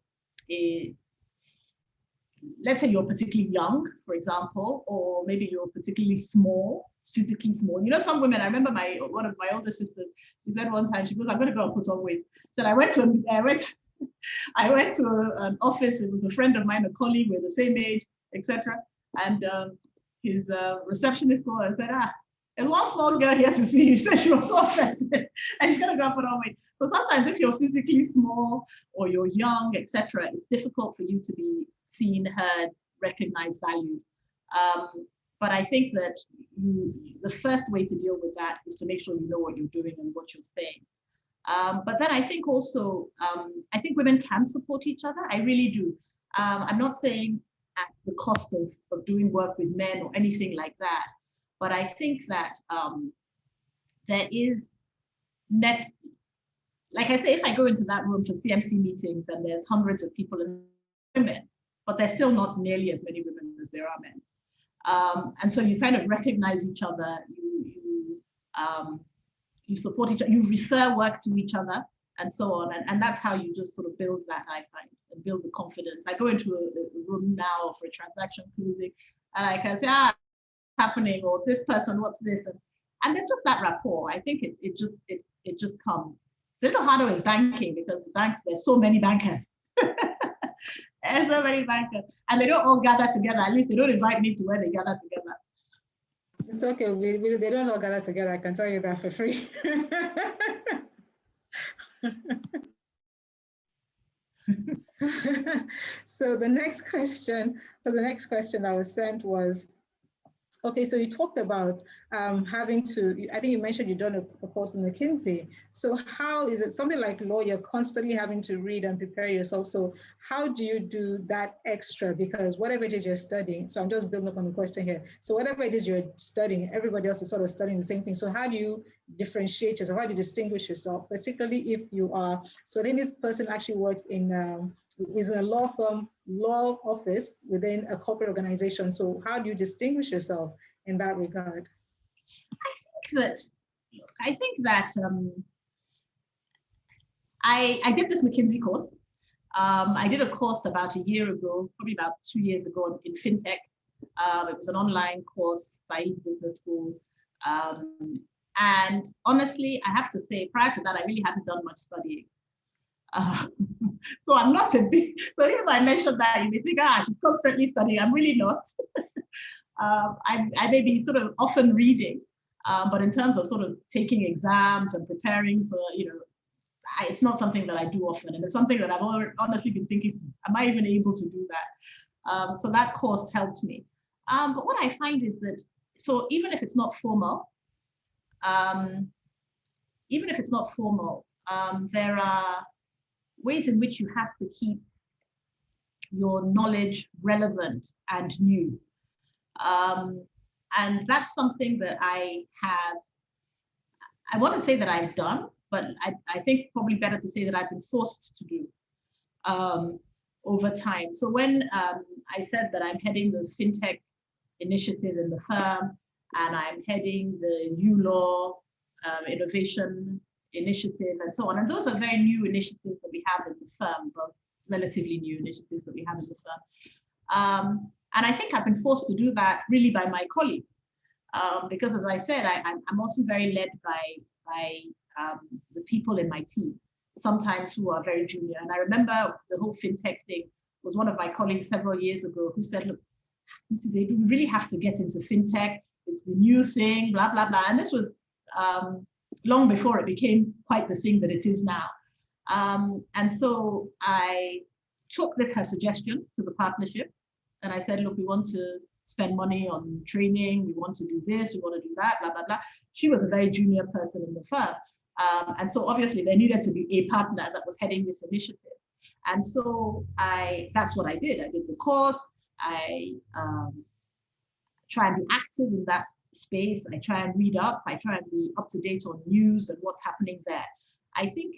let's say you're particularly young, for example, or maybe you're particularly small, physically small. Some women, I remember one of my older sisters, she said one time, she goes, I'm going to go and put on weight. So I went to an office. It was a friend of mine, a colleague, we're the same age, etc. And his receptionist called and said, there's one small girl here to see you. She said she was so offended and she's going to go and put on weight. So sometimes if you're physically small or you're young, etc., it's difficult for you to be seen, heard, recognized, valued. But I think that the first way to deal with that is to make sure you know what you're doing and what you're saying. But then I think also, I think women can support each other. I really do. I'm not saying at the cost of doing work with men or anything like that. But I think that there is like I say, if I go into that room for CMC meetings and there's hundreds of people and women, but there's still not nearly as many women as there are men. And so you kind of recognize each other, you support each other, you refer work to each other, and so on. And that's how you just sort of build that, I find, and build the confidence. I go into a room now for a transaction closing, and I can say, happening, or this person, what's this? And there's just that rapport. I think it just comes. It's a little harder with banking because banks, there's so many bankers. There's so many bankers. And they don't all gather together. At least they don't invite me to where they gather together. It's okay. They don't all gather together. I can tell you that for free. So the next question that was sent was, okay, so you talked about having to, I think you mentioned you've done a course in McKinsey. So how is it, something like law, you're constantly having to read and prepare yourself. So how do you do that extra? Because whatever it is you're studying, so I'm just building up on the question here. So whatever it is you're studying, everybody else is sort of studying the same thing. So how do you differentiate yourself? How do you distinguish yourself? Particularly if you are, so I think this person actually works is in a law firm, law office within a corporate organization. So how do you distinguish yourself in that regard? I think that I did this McKinsey course. I did a course about a year ago, probably about 2 years ago, in fintech. It was an online course, Said Business School. And honestly, I have to say, prior to that, I really hadn't done much studying. So I'm not a big, so even though I mentioned that, you may think, she's constantly studying. I'm really not. I may be sort of often reading, but in terms of sort of taking exams and preparing for, it's not something that I do often. And it's something that I've honestly been thinking, am I even able to do that? So that course helped me. But what I find is that, so even if it's not formal, there are ways in which you have to keep your knowledge relevant and new. And that's something that I want to say that I've done, but I think probably better to say that I've been forced to do over time. So when I said that I'm heading the fintech initiative in the firm, and I'm heading the ULaw innovation initiative and so on. And those are very new initiatives that we have in the firm, but relatively new initiatives that we have in the firm. And I think I've been forced to do that really by my colleagues. Because as I said, I'm also very led by the people in my team, sometimes who are very junior. And I remember the whole fintech thing was one of my colleagues several years ago who said, look, Mrs. Edu, we really have to get into fintech. It's the new thing, blah, blah, blah. And this was long before it became quite the thing that it is now. And so I took her suggestion to the partnership. And I said, look, we want to spend money on training. We want to do this. We want to do that, blah, blah, blah. She was a very junior person in the firm. And so obviously there needed to be a partner that was heading this initiative. And so that's what I did. I did the course. I try and be active in that space. I try and read up. I try and be up to date on news and what's happening there. I think,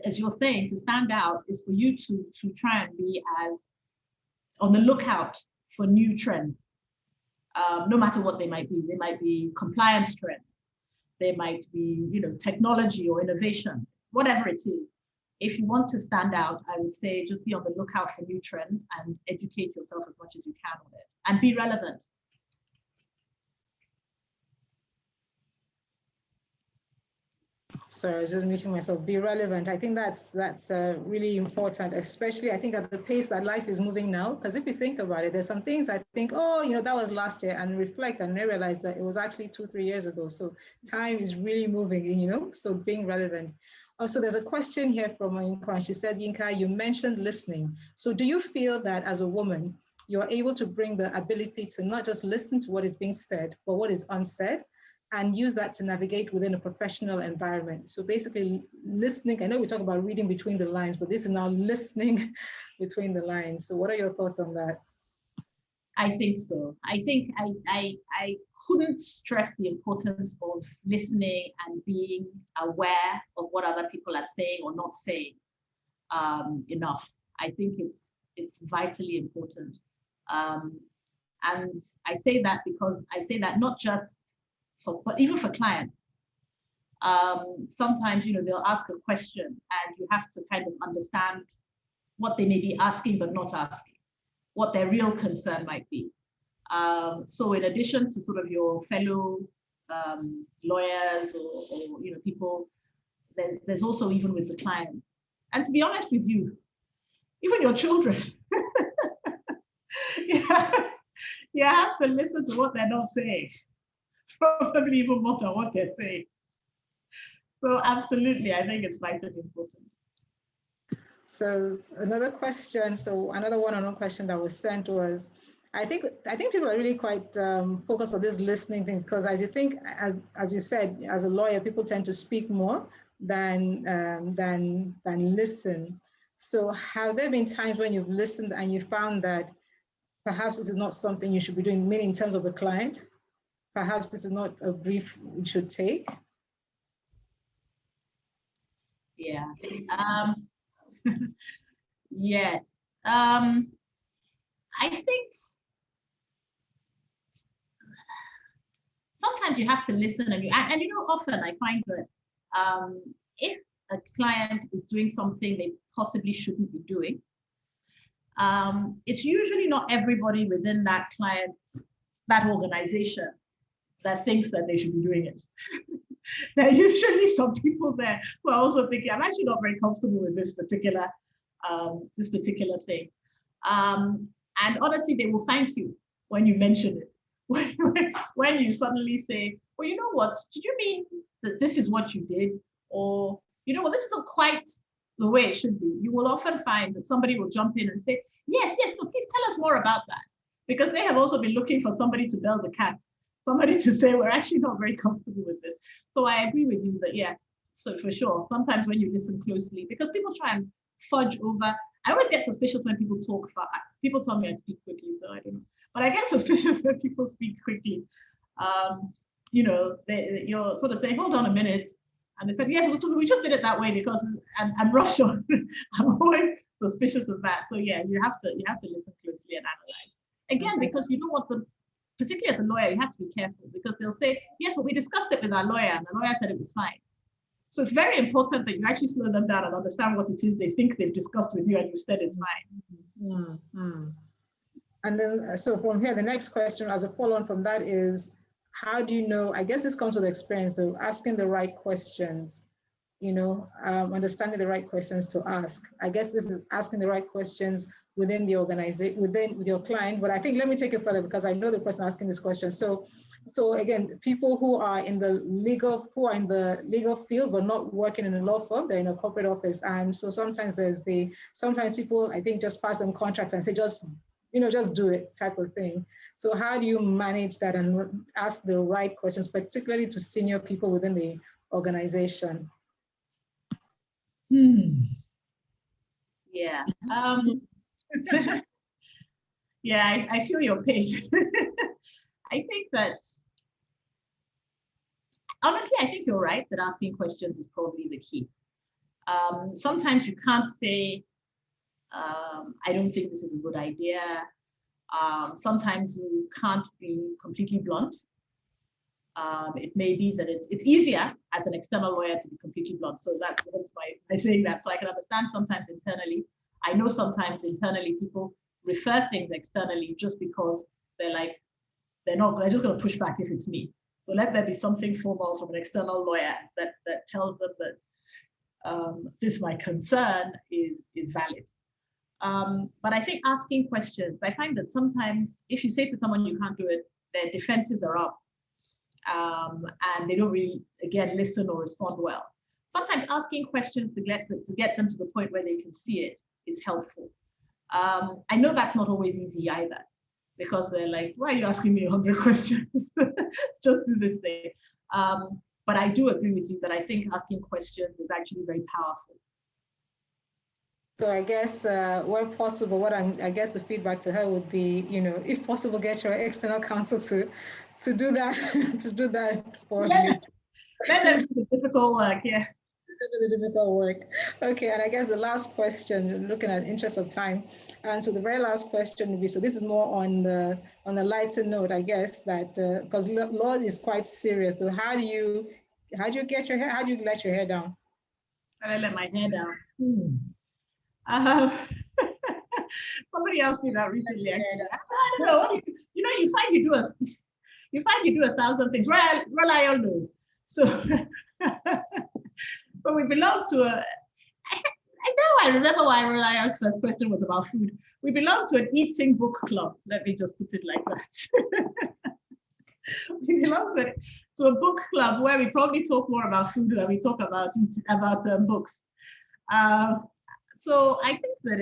as you're saying, to stand out is for you to try and be as on the lookout for new trends, no matter what they might be. They might be compliance trends. They might be, technology or innovation, whatever it is. If you want to stand out, I would say just be on the lookout for new trends and educate yourself as much as you can on it and be relevant. So I was just muting myself. Be relevant. I think that's really important, especially I think at the pace that life is moving now. Because if you think about it, there's some things I think, that was last year, and reflect and I realize that it was actually 2-3 years ago. So time is really moving, so being relevant. Also, there's a question here from Yinka, and she says, Yinka, you mentioned listening. So do you feel that as a woman, you're able to bring the ability to not just listen to what is being said, but what is unsaid, and use that to navigate within a professional environment? So basically listening, I know we talk about reading between the lines, but this is now listening between the lines. So what are your thoughts on that? I think so. I think I couldn't stress the importance of listening and being aware of what other people are saying or not saying enough. I think it's vitally important. And I say that because I say that not just but even for clients. Sometimes, they'll ask a question and you have to kind of understand what they may be asking but not asking, what their real concern might be. So in addition to sort of your fellow lawyers or people, there's also even with the clients. And to be honest with you, even your children, you have to listen to what they're not saying, probably even more than what they're saying. So absolutely, I think it's vitally important. So another question, another one-on-one question that was sent was, I think people are really quite focused on this listening thing, because as you said, as a lawyer, people tend to speak more than listen. So have there been times when you've listened and you found that perhaps this is not something you should be doing, meaning in terms of the client? Perhaps this is not a brief we should take? Yeah. Yes. I think sometimes you have to listen and often I find that if a client is doing something they possibly shouldn't be doing, it's usually not everybody within that organization that thinks that they should be doing it. There are usually some people there who are also thinking, I'm actually not very comfortable with this particular thing. And honestly, they will thank you when you mention it. When you suddenly say, well, you know what, did you mean that this is what you did? Or, this isn't quite the way it should be. You will often find that somebody will jump in and say, yes, no, please tell us more about that. Because they have also been looking for somebody to bell the cat, somebody to say, we're actually not very comfortable with this. So I agree with you that, yes, so for sure, sometimes when you listen closely, because people try and fudge over. I always get suspicious when people talk fast. People tell me I speak quickly, so I don't know. But I get suspicious when people speak quickly. You're sort of saying, hold on a minute. And they said, yes, we just did it that way because, and rush on. I'm always suspicious of that. So yeah, you have to listen closely and analyze. Again, because you don't want them, particularly as a lawyer, you have to be careful because they'll say, yes, but we discussed it with our lawyer and the lawyer said it was fine. So it's very important that you actually slow them down and understand what it is they think they've discussed with you and you said it's fine. And then, so from here, the next question as a follow-on from that is, how do you know, I guess this comes with experience, though, asking the right questions, understanding the right questions to ask. I guess this is asking the right questions within the organization, with your client. But I think, let me take it further because I know the person asking this question. So again, people who are in the legal field, but not working in a law firm, they're in a corporate office. And so sometimes sometimes people, I think, just pass them contracts and say, just do it type of thing. So how do you manage that and ask the right questions, particularly to senior people within the organization? Yeah. Yeah, I feel your pain. I think that, honestly, I think you're right that asking questions is probably the key. Sometimes you can't say, I don't think this is a good idea. Sometimes you can't be completely blunt. It may be that it's easier as an external lawyer to be completely blunt. So that's why I'm saying that. So I can understand sometimes internally. I know sometimes internally people refer things externally just because they're just going to push back if it's me. So let there be something formal from an external lawyer that tells them that this my concern is valid. But I think asking questions, I find that sometimes if you say to someone you can't do it, their defenses are up. And they don't really, again, listen or respond well. Sometimes asking questions to get them to the point where they can see it is helpful. I know that's not always easy either, because they're like, why are you asking me 100 questions? Just do this thing. But I do agree with you that I think asking questions is actually very powerful. So I guess where possible, I guess the feedback to her would be, if possible, get your external counsel to do that, to do that for you. Let them do the difficult work, yeah. The difficult work. Okay, and I guess the last question, looking at interest of time, and so the very last question would be, so this is more on the lighter note, I guess, that because law is quite serious. So how do you get your hair? How do you let your hair down? How do I let my hair down? Somebody asked me that recently. I don't know. You find you do 1,000 things. Royal knows. So, but we belong to I remember why Royal's first question was about food. We belong to an eating book club. Let me just put it like that. We belong to a book club where we probably talk more about food than we talk about books. So I think that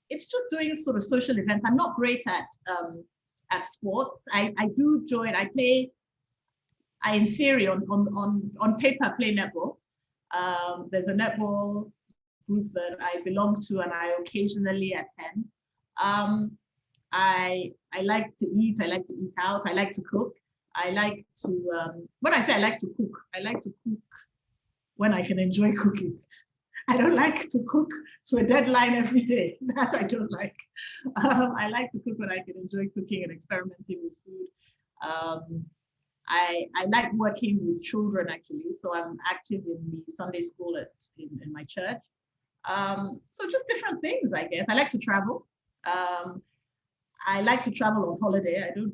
it's just doing sort of social events. I'm not great at sports. I do join. In theory, on paper, play netball. There's a netball group that I belong to, and I occasionally attend. I like to eat. I like to eat out. I like to cook. I like to. When I say I like to cook when I can enjoy cooking. I don't like to cook to a deadline every day. That I don't like. I like to cook when I can enjoy cooking and experimenting with food. I like working with children, actually. So I'm active in the Sunday school in my church. So just different things, I guess. I like to travel. I like to travel on holiday. I don't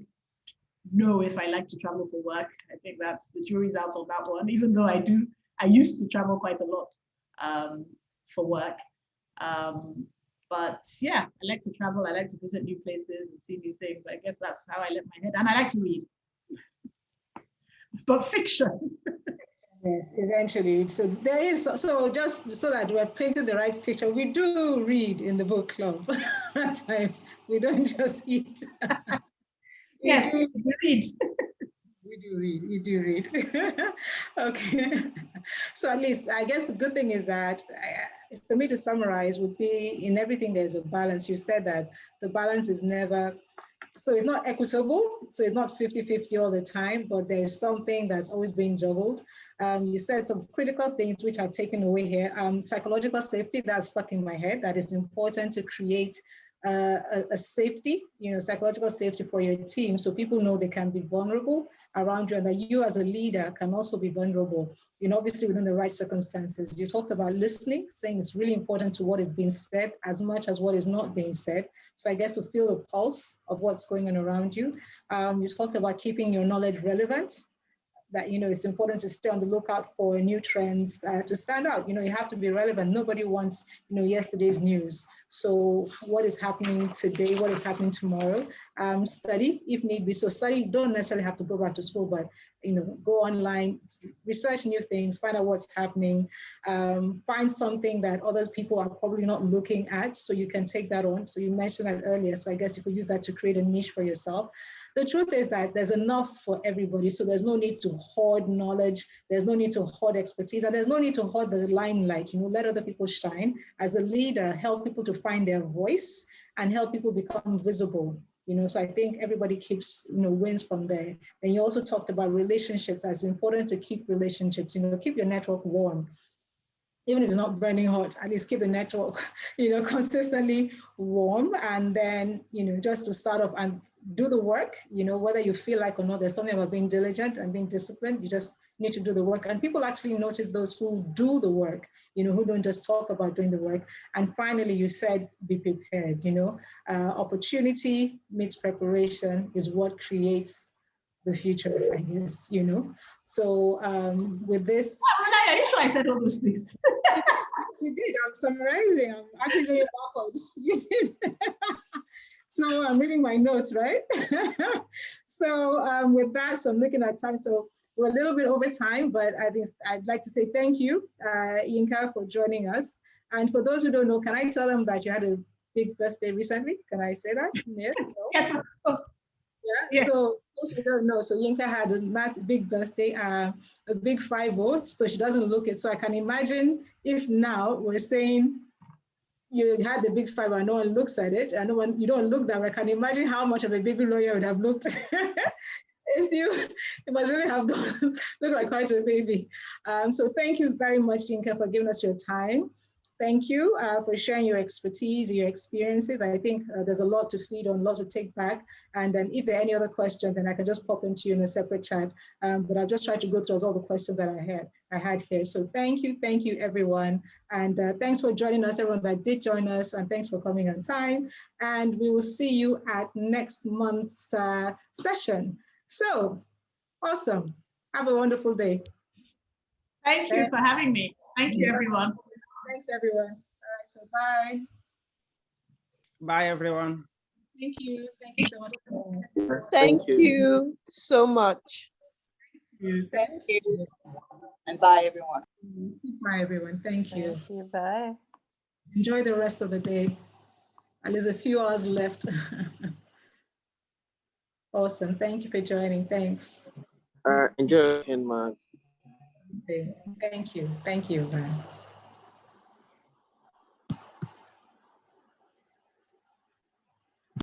know if I like to travel for work. I think that's the jury's out on that one, even though I used to travel quite a lot for work. But yeah, I like to travel. I like to visit new places and see new things. I guess that's how I let my head. And I like to read, but fiction. Yes, eventually. So there is, so just so that we're painting the right picture, we do read in the book club at times. We don't just eat. Yes, we read. We do read. Okay. So at least, I guess the good thing is that, for me to summarize, would be in everything there's a balance. You said that the balance is never, so it's not equitable, so it's not 50-50 all the time, but there is something that's always being juggled. You said some critical things which are taken away here. Psychological safety, that's stuck in my head, that is important to create a safety, psychological safety for your team, so people know they can be vulnerable around you and that you as a leader can also be vulnerable. obviously within the right circumstances. You talked about listening, saying it's really important to what is being said as much as what is not being said. So I guess to feel the pulse of what's going on around you. You talked about keeping your knowledge relevant, that, it's important to stay on the lookout for new trends to stand out. You have to be relevant. Nobody wants, yesterday's news. So what is happening today? What is happening tomorrow? Study if need be. So study, you don't necessarily have to go back to school, but, go online, research new things, find out what's happening, find something that other people are probably not looking at, so you can take that on. So you mentioned that earlier. So I guess you could use that to create a niche for yourself. The truth is that there's enough for everybody, so there's no need to hoard knowledge, there's no need to hoard expertise, and there's no need to hoard the limelight. Let other people shine. As a leader, help people to find their voice and help people become visible. So I think everybody keeps, wins from there. And you also talked about relationships, as important to keep relationships, keep your network warm. Even if it's not burning hot, at least keep the network, consistently warm. And then, just to start off and do the work, whether you feel like or not, there's something about being diligent and being disciplined. You just need to do the work. And people actually notice those who do the work, who don't just talk about doing the work. And finally, you said, be prepared, opportunity meets preparation is what creates the future, I guess, So with this. Are you sure I said all those things? Yes, you did. I'm summarizing. I'm actually going backwards. You did. So I'm reading my notes, right? So with that, so I'm looking at time. So we're a little bit over time, but I think I'd like to say thank you, Yinka, for joining us. And for those who don't know, can I tell them that you had a big birthday recently? Can I say that? Yeah. No? Yes. Oh. Yeah. So those who don't know, so Yinka had a big birthday, a big 5-0, so she doesn't look it. So I can imagine if now we're saying you had the big 5 and no one looks at it, and no one, you don't look that way. I can imagine how much of a baby lawyer would have looked if you must really have done look like quite a baby. So thank you very much, Yinka, for giving us your time. Thank you for sharing your expertise, your experiences. I think there's a lot to feed on, a lot to take back. And then if there are any other questions, then I can just pop into you in a separate chat. But I'll just try to go through all the questions that I had here. So thank you, everyone. And thanks for joining us, everyone that did join us, and thanks for coming on time. And we will see you at next month's session. So awesome. Have a wonderful day. Thank you for having me. Thank you, everyone. Thanks, everyone. All right, so bye. Bye, everyone. Thank you. Thank you so much. Thank you so much. Thank you. And bye, everyone. Bye, everyone. Thank you. Thank you. Bye. Enjoy the rest of the day. And there's a few hours left. Awesome. Thank you for joining. Thanks. Enjoy, man. Thank you. Thank you. Bye.